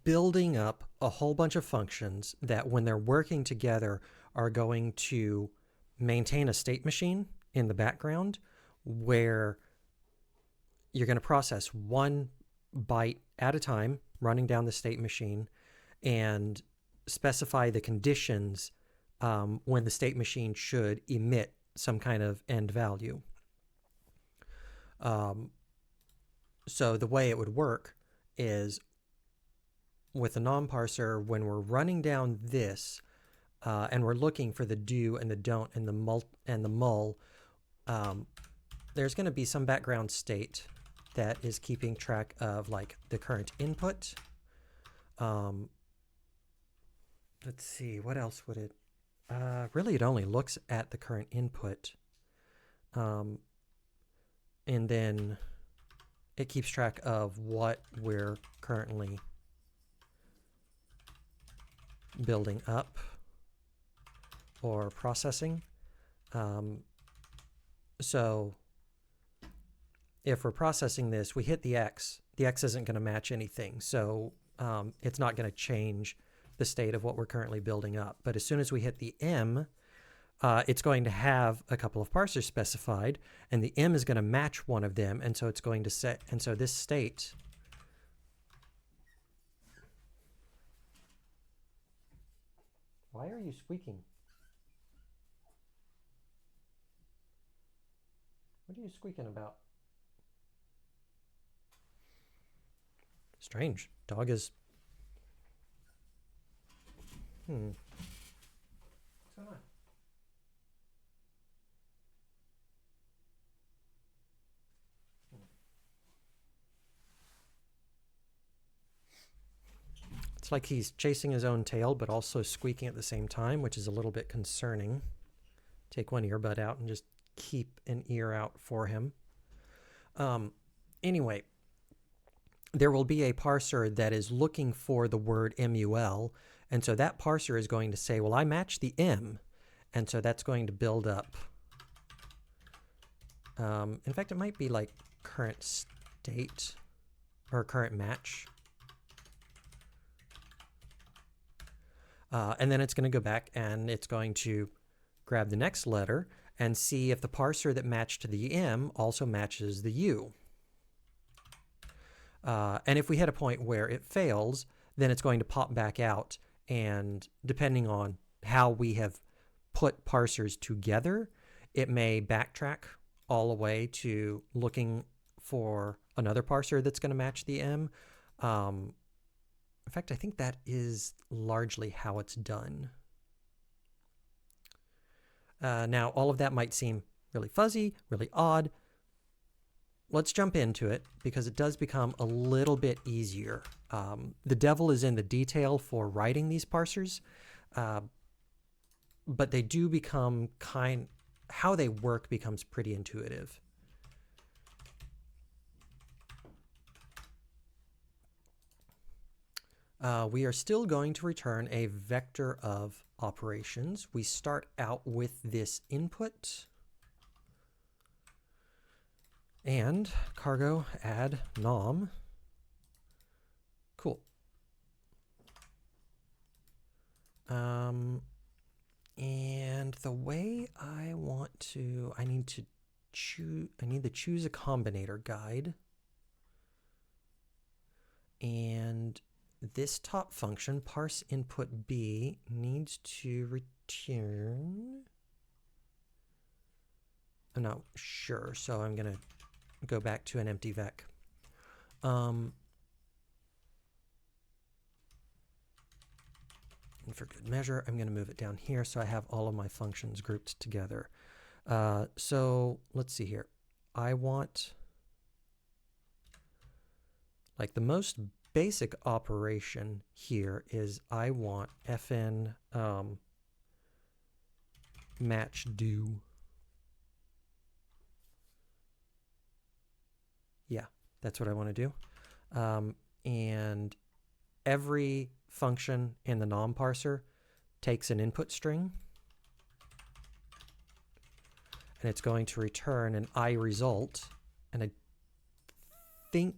building up a whole bunch of functions that when they're working together are going to maintain a state machine in the background where you're going to process one byte at a time running down the state machine and specify the conditions when the state machine should emit some kind of end value. So the way it would work is with a nom parser, when we're running down this and we're looking for the do and the don't and the mull, there's going to be some background state that is keeping track of like the current input. Let's see, what else would it? Really, it only looks at the current input, and then it keeps track of what we're currently building up or processing. So if we're processing this, we hit the X isn't going to match anything. So it's not going to change the state of what we're currently building up. But as soon as we hit the M, it's going to have a couple of parsers specified, and the M is going to match one of them. And so it's going to set, and so this state Why are you squeaking? What are you squeaking about? Strange. Dog is... What's going on? It's like he's chasing his own tail, but also squeaking at the same time, which is a little bit concerning. Take one earbud out and just keep an ear out for him. Anyway, there will be a parser that is looking for the word MUL, and so that parser is going to say, well, I match the M, and so that's going to build up. In fact, it might be like current state or current match. And then it's going to go back and it's going to grab the next letter and see if the parser that matched the M also matches the U. And if we hit a point where it fails, then it's going to pop back out, and depending on how we have put parsers together, it may backtrack all the way to looking for another parser that's going to match the M. In fact, I think that is largely how it's done. Now, all of that might seem really fuzzy, really odd. Let's jump into it because it does become a little bit easier. The devil is in the detail for writing these parsers, but they do become how they work becomes pretty intuitive. We are still going to return a vector of operations. We start out with this input and cargo add nom. Cool. And the way I want to, I need to choose a combinator guide. And this top function, parse input B, needs to return. I'm not sure, so I'm going to go back to an empty vec. And for good measure, I'm going to move it down here so I have all of my functions grouped together. So let's see here. I want, like, the most basic operation here is I want fn match do. Yeah, that's what I want to do. And every function in the nom parser takes an input string, and it's going to return an I result, and I think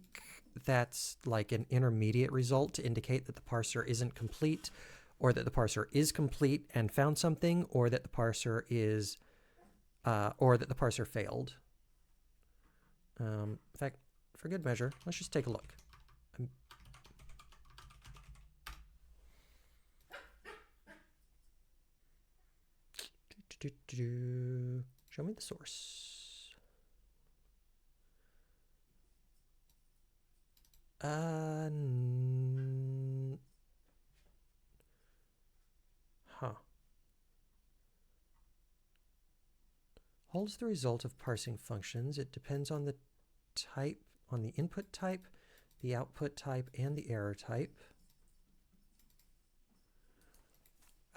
that's like an intermediate result to indicate that the parser isn't complete, or that the parser is complete and found something, or that the parser is or that the parser failed. In fact, for good measure, let's just take a look. Show me the source. Holds the result of parsing functions. It depends on the type, on the input type, the output type, and the error type.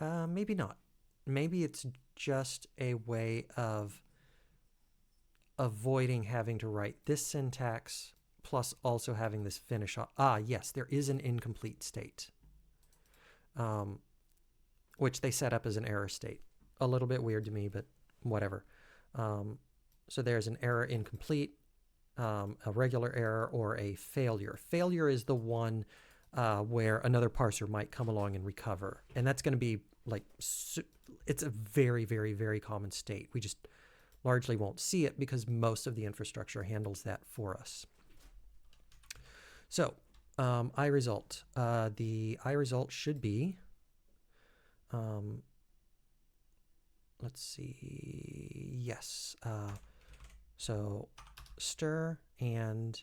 Maybe not. Maybe it's just a way of avoiding having to write this syntax plus also having this finish off. Yes, there is an incomplete state, which they set up as an error state. A little bit weird to me, but whatever. So there's an error incomplete, a regular error, or a failure. Failure is the one where another parser might come along and recover. And that's going to be like, it's a very, very, very common state. We just largely won't see it because most of the infrastructure handles that for us. So iResult. The iResult should be, let's see, yes. So stir, and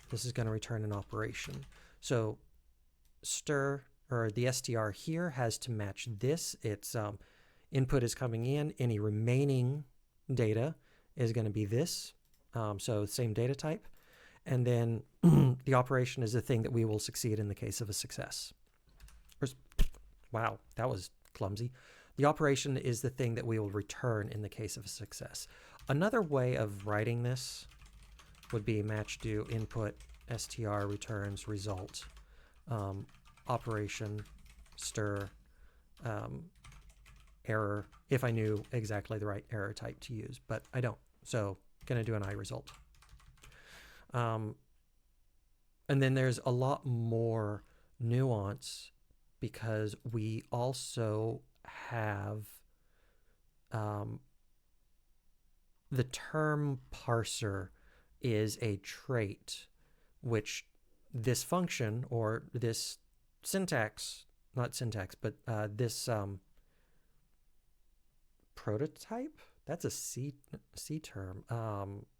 this is going to return an operation. So stir, or the str here, has to match this. Its input is coming in. Any remaining data is going to be this. So same data type. And then the operation is the thing that we will succeed in the case of a success. Wow, that was clumsy. The operation is the thing that we will return in the case of a success. Another way of writing this would be match do input str returns result, operation stir, error, if I knew exactly the right error type to use, but I don't. So going to do an iResult. And then there's a lot more nuance because we also have the term parser is a trait, which this function, or this syntax, not syntax, but this prototype, that's a C term,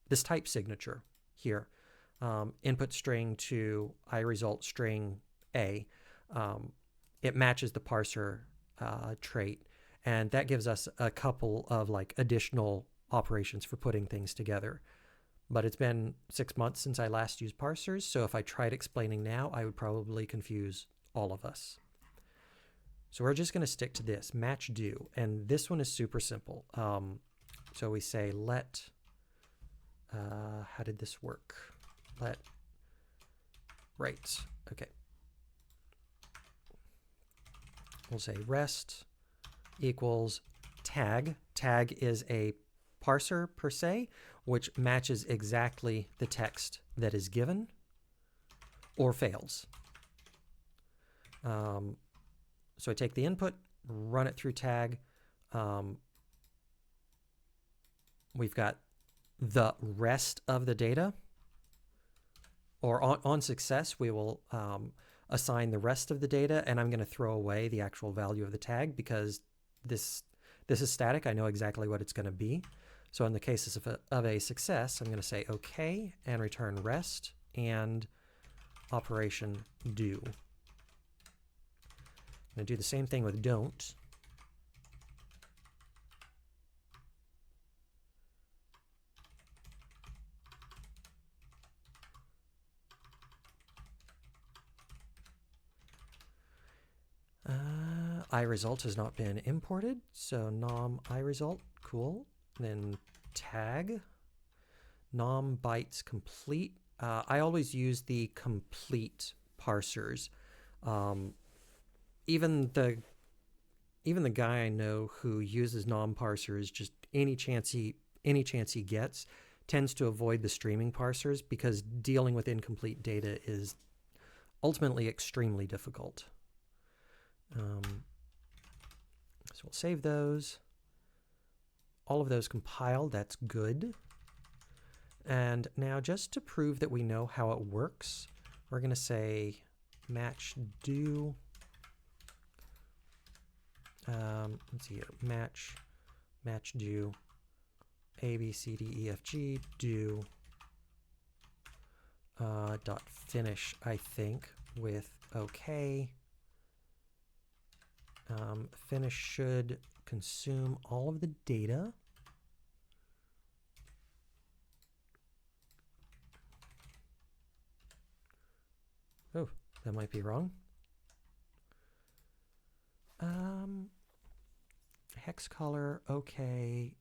this type signature here, input string to iResult string A, it matches the parser trait, and that gives us a couple of like additional operations for putting things together. But it's been 6 months since I last used parsers, so if I tried explaining now, I would probably confuse all of us. So we're just going to stick to this, match do, and this one is super simple. So we say let, how did this work? Let, right, okay. We'll say rest equals tag. Tag is a parser per se, which matches exactly the text that is given or fails. So I take the input, run it through tag. We've got the rest of the data, or on success, we will assign the rest of the data, and I'm going to throw away the actual value of the tag because this is static. I know exactly what it's going to be. So in the cases of a success, I'm going to say OK and return rest and operation do. I'm going to do the same thing with don't. iResult has not been imported, so nom iResult, cool. Then tag nom bytes complete. I always use the complete parsers. Even the guy I know who uses nom parsers, just any chance he gets, tends to avoid the streaming parsers because dealing with incomplete data is ultimately extremely difficult. So we'll save those. All of those compiled, that's good. And now just to prove that we know how it works, we're going to say match do. Let's see here, match do A, B, C, D, E, F, G, do dot finish, I think, with OK. Finish should consume all of the data. Oh, that might be wrong. Hex color, okay.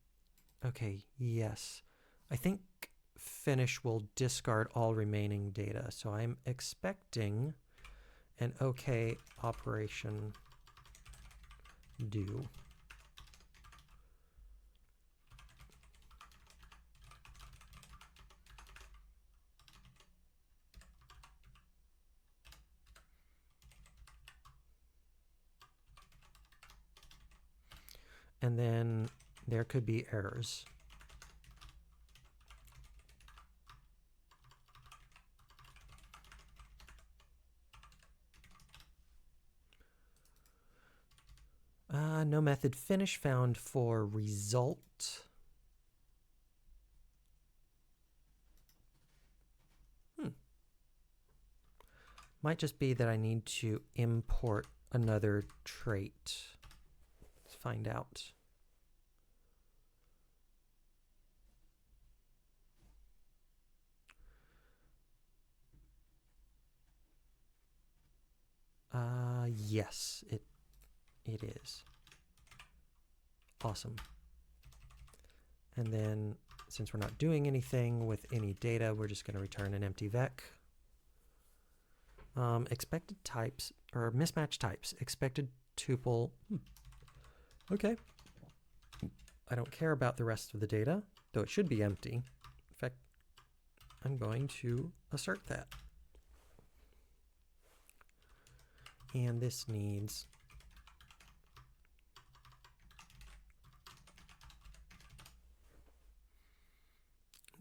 Okay, yes. I think finish will discard all remaining data. So I'm expecting an OK operation do. And then there could be errors. No method finish found for result. Might just be that I need to import another trait. Let's find out. Yes, it is. Awesome. And then since we're not doing anything with any data, we're just going to return an empty vec. Expected types, or mismatch types, expected tuple. Okay. I don't care about the rest of the data, though it should be empty. In fact, I'm going to assert that. And this needs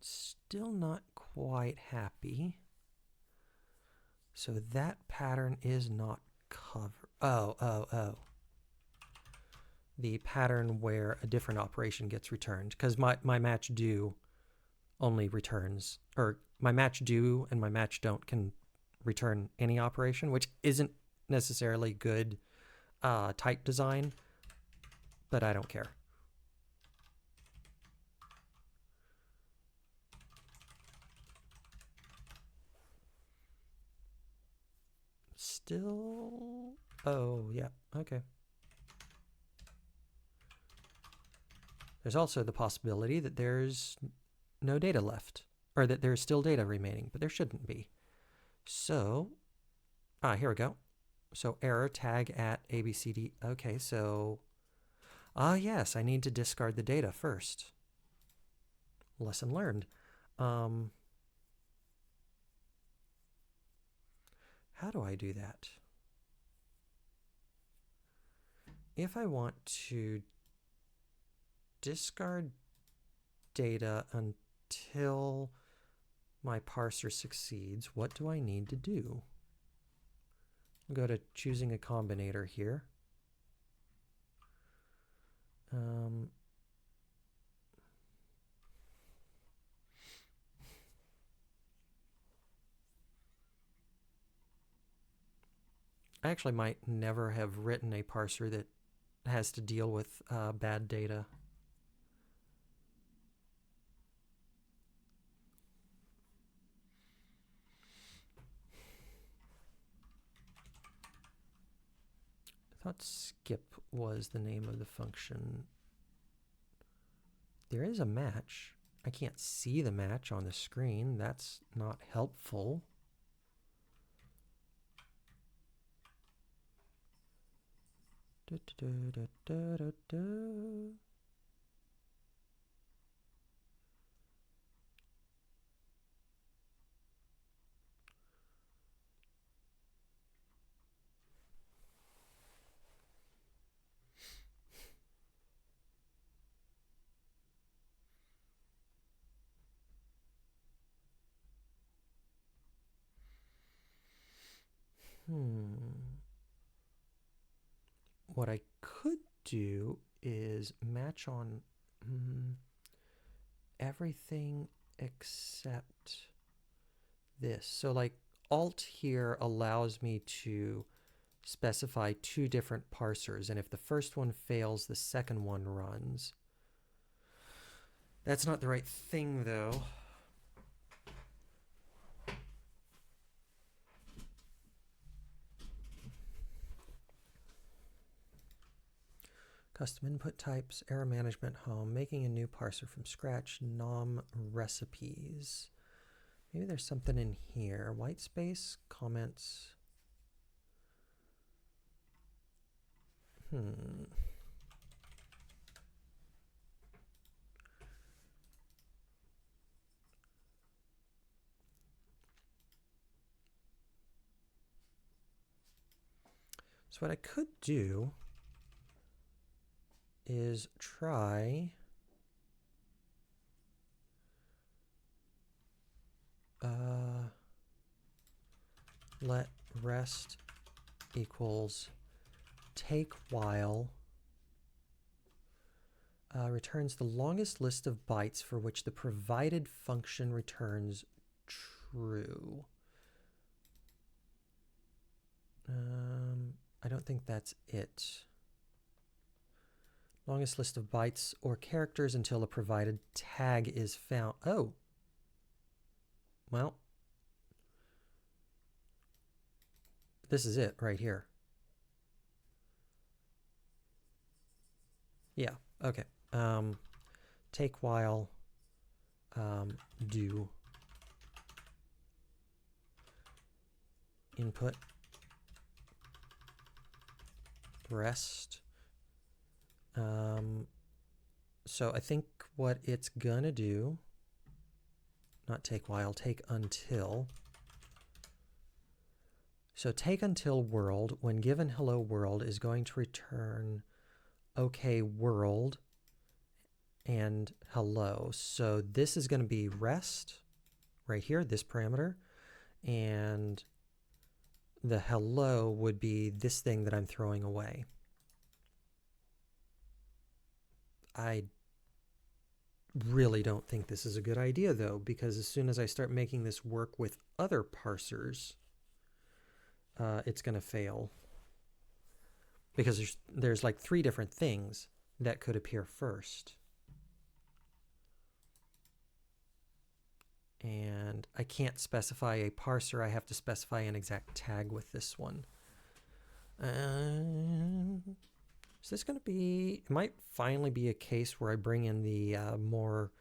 still not quite happy. So that pattern is not covered. Oh. The pattern where a different operation gets returned, because my match do only returns, or my match do and my match don't can return any operation, which isn't necessarily good type design, but I don't care. Still, oh yeah, okay. There's also the possibility that there's no data left, or that there's still data remaining, but there shouldn't be. So, here we go. So error tag at ABCD. Okay, so, yes, I need to discard the data first. Lesson learned. How do I do that? If I want to discard data until my parser succeeds, what do I need to do? We'll go to choosing a combinator here. I actually might never have written a parser that has to deal with bad data. I thought skip was the name of the function. There is a match. I can't see the match on the screen. That's not helpful. Da, da, da, da, da, da. What I could do is match on everything except this. So like Alt here allows me to specify two different parsers, and if the first one fails, the second one runs. That's not the right thing though. Custom input types, error management, home, making a new parser from scratch, nom recipes. Maybe there's something in here. White space, comments. So what I could do is try let rest equals take while returns the longest list of bytes for which the provided function returns true. I don't think that's it. Longest list of bytes or characters until a provided tag is found. Oh. Well. This is it right here. Yeah, okay. Take while do input rest. So I think what it's gonna do, not take while, take until. So take until world, when given hello world, is going to return okay world and hello. So this is going to be rest right here, this parameter, and the hello would be this thing that I'm throwing away. I really don't think this is a good idea though, because as soon as I start making this work with other parsers, it's going to fail. Because there's like 3 different things that could appear first. And I can't specify a parser. I have to specify an exact tag with this one. Is this going to be... It might finally be a case where I bring in the more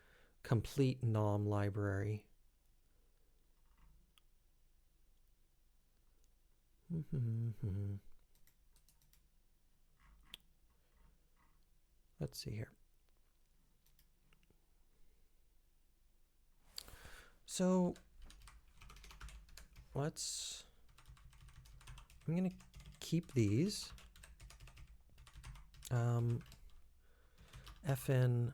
complete nom library. Let's see here. So I'm going to keep these. FN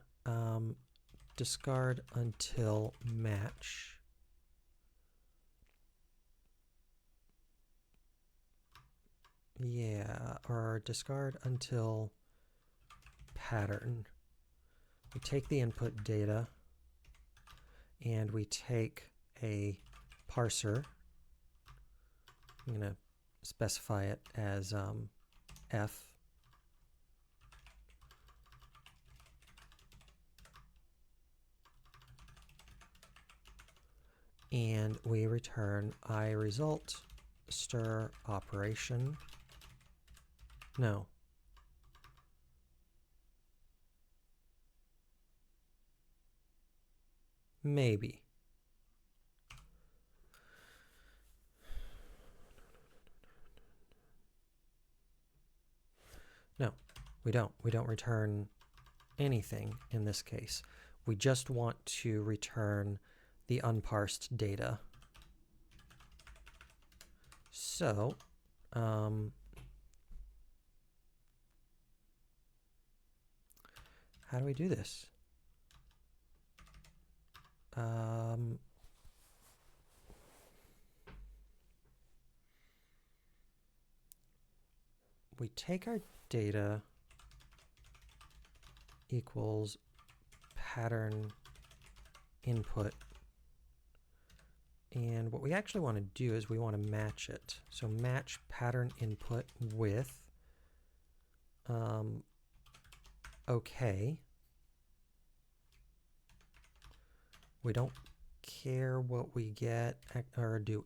discard until match. Yeah, or discard until pattern. We take the input data and we take a parser. I'm going to specify it as F. And we return iResult stir operation. No. Maybe. No, we don't. We don't return anything in this case. We just want to return the unparsed data. So, how do we do this? We take our data equals pattern input. And what we actually want to do is we want to match it. So match pattern input with OK. We don't care what we get or do.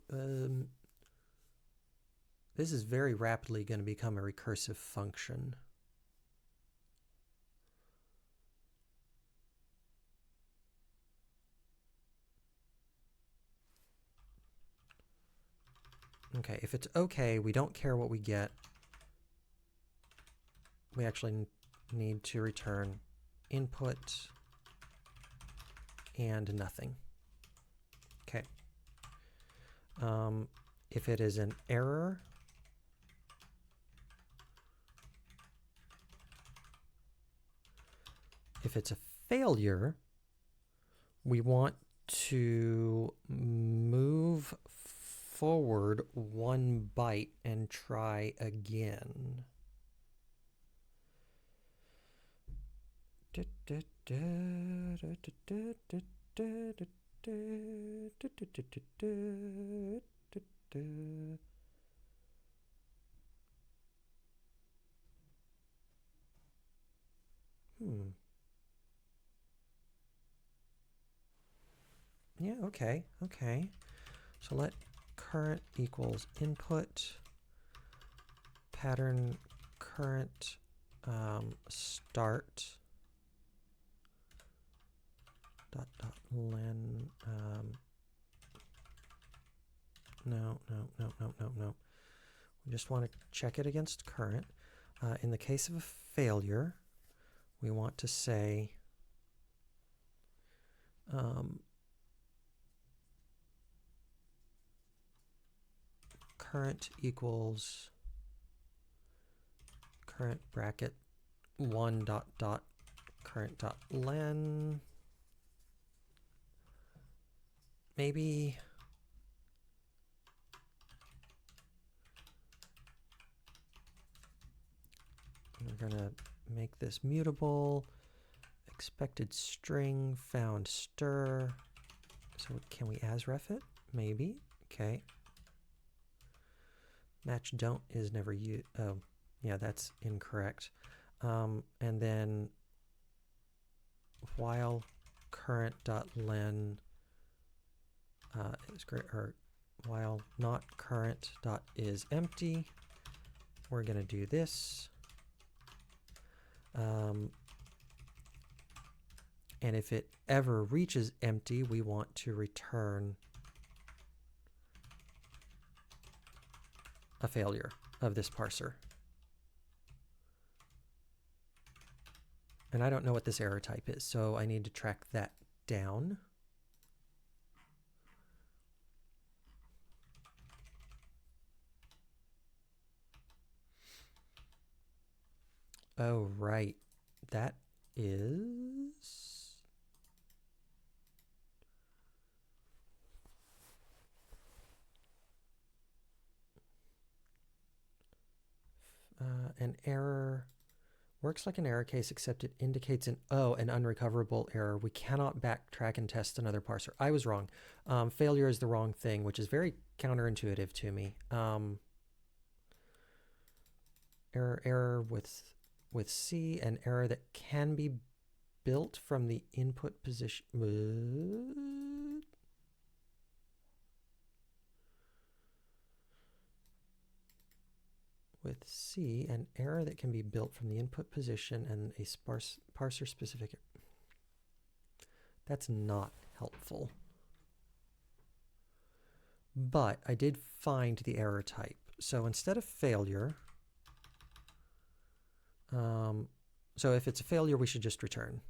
This is very rapidly going to become a recursive function. Okay, if it's okay, we don't care what we get. We actually need to return input and nothing. Okay. If it is an error, if it's a failure, we want to move forward 1 byte and try again. Yeah, okay. So let current equals input, pattern current start .len. No. We just want to check it against current. In the case of a failure, we want to say current equals current bracket 1 ... current .len. Maybe we're going to make this mutable. Expected string found stir. So can we asref it? Maybe. Okay. Match don't is never used. Oh, yeah, that's incorrect. And then while current.len is great, or while not current dot is empty, we're going to do this. And if it ever reaches empty, we want to return a failure of this parser. And I don't know what this error type is, so I need to track that down. Oh, right. That is... An error works like an error case, except it indicates an unrecoverable error. We cannot backtrack and test another parser. I was wrong. Failure is the wrong thing, which is very counterintuitive to me. Error with C, an error that can be built from the input position. With C, an error that can be built from the input position and a parser specific. That's not helpful. But I did find the error type. So instead of failure, so if it's a failure, we should just return.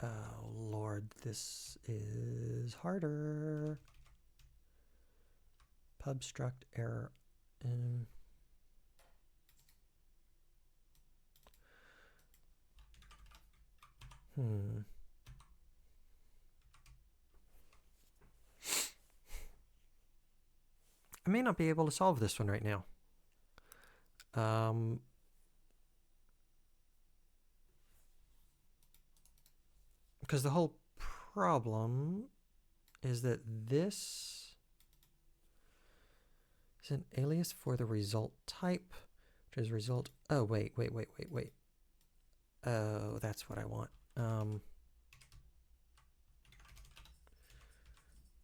Oh, Lord, this is harder. Pub struct error. I may not be able to solve this one right now. Because the whole problem is that this is an alias for the result type, which is result. Oh, wait. Oh, that's what I want.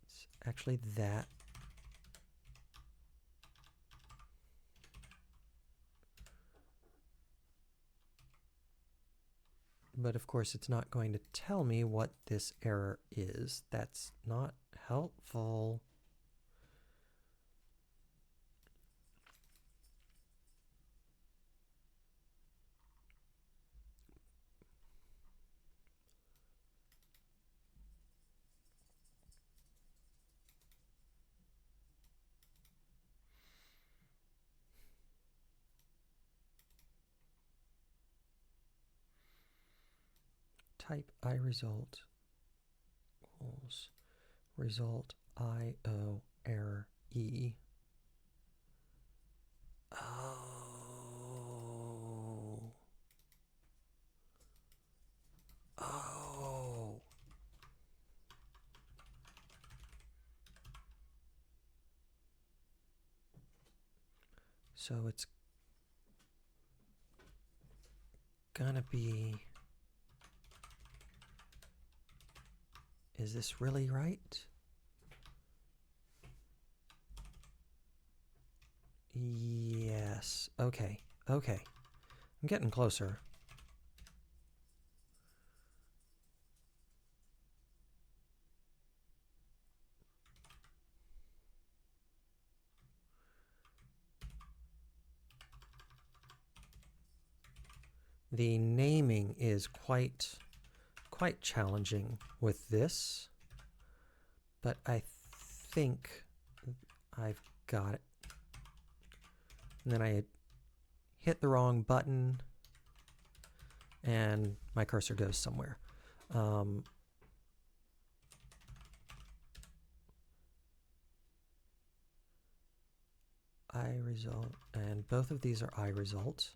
It's actually that. But of course, it's not going to tell me what this error is. That's not helpful. Type iResult equals result IO error E. Oh. So it's gonna be. Is this really right? Yes. Okay. I'm getting closer. The naming is quite challenging with this, but I think I've got it. And then I hit the wrong button and my cursor goes somewhere. iResult, and both of these are iResult.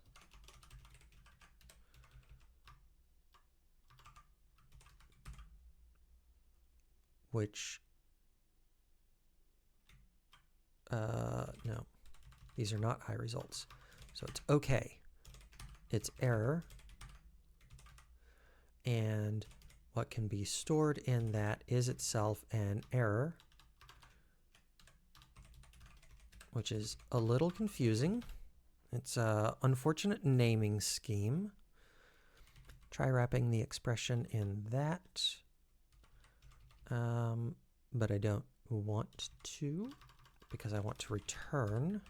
Which, no, these are not iResults. So it's okay. It's error. And what can be stored in that is itself an error, which is a little confusing. It's an unfortunate naming scheme. Try wrapping the expression in that. But I don't want to, because I want to return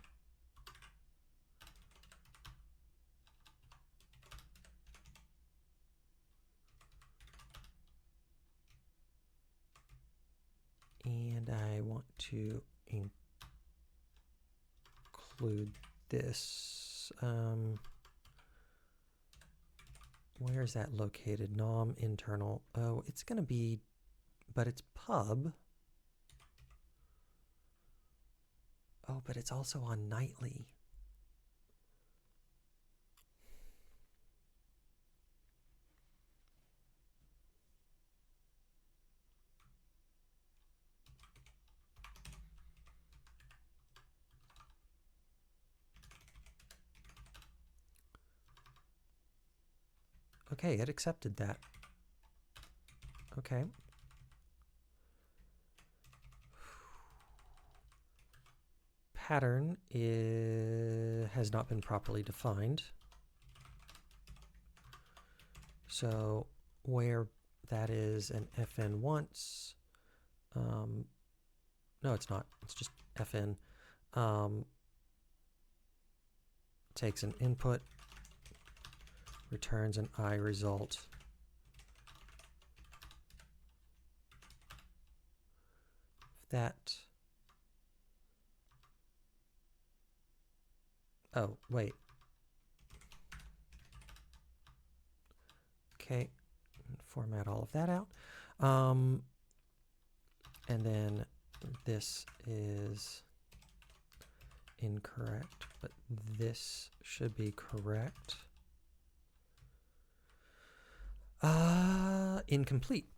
and I want to include this. Where is that located? Nom internal. Oh, it's going to be, but it's pub. Oh, but it's also on nightly. Okay, it accepted that. Okay. Pattern has not been properly defined. So where that is an FN once, no, it's not. It's just FN. Takes an input, returns an I result. That. Oh, wait. Okay, format all of that out. And then this is incorrect, but this should be correct. Incomplete.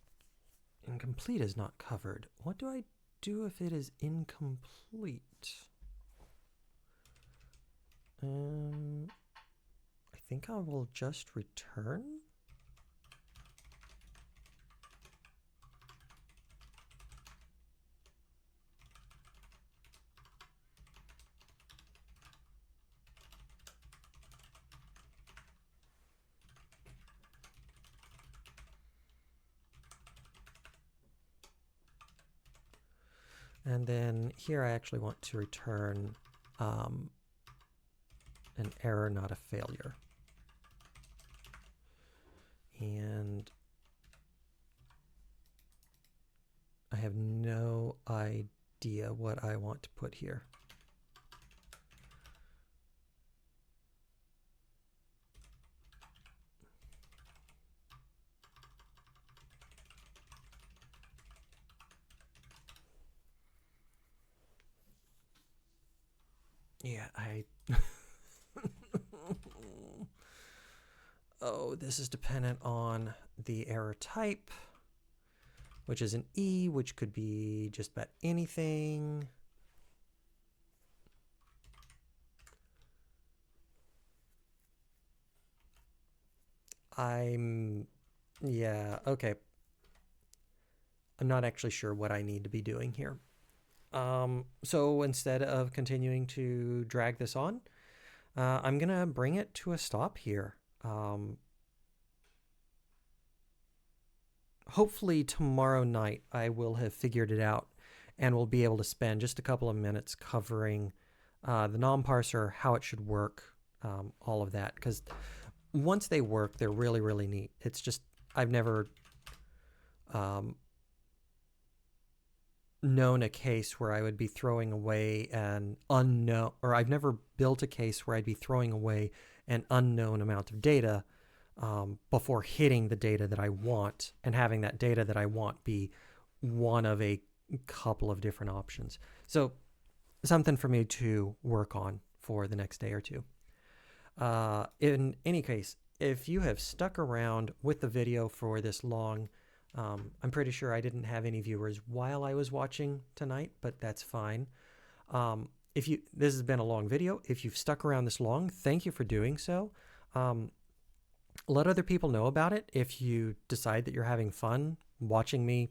Incomplete is not covered. What do I do if it is incomplete? I think I will just return. And then here I actually want to return an error, not a failure. And I have no idea what I want to put here. Yeah, oh, this is dependent on the error type, which is an E, which could be just about anything. Yeah, okay. I'm not actually sure what I need to be doing here. So instead of continuing to drag this on, I'm going to bring it to a stop here. Hopefully tomorrow night I will have figured it out and will be able to spend just a couple of minutes covering the nom parser, how it should work, all of that. Because once they work, they're really, really neat. It's just, I've never known a case where I would be throwing away an unknown, or I've never built a case where I'd be throwing away an unknown amount of data before hitting the data that I want and having that data that I want be one of a couple of different options. So something for me to work on for the next day or two. In any case, if you have stuck around with the video for this long, I'm pretty sure I didn't have any viewers while I was watching tonight, but that's fine. This has been a long video. If you've stuck around this long, thank you for doing so. Let other people know about it. If you decide that you're having fun watching me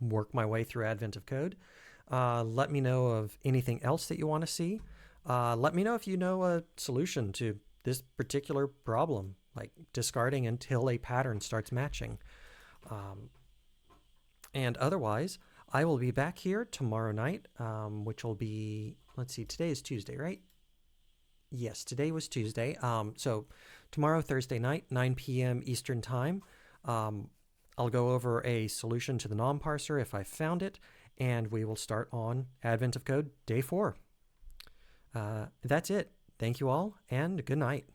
work my way through Advent of Code, let me know of anything else that you want to see. Let me know if you know a solution to this particular problem, like discarding until a pattern starts matching. And otherwise, I will be back here tomorrow night, which will be, let's see, today is Tuesday, right? Yes, today was Tuesday. So tomorrow, Thursday night, 9 p.m. Eastern Time, I'll go over a solution to the NOM parser if I found it, and we will start on Advent of Code Day 4. That's it. Thank you all, and good night.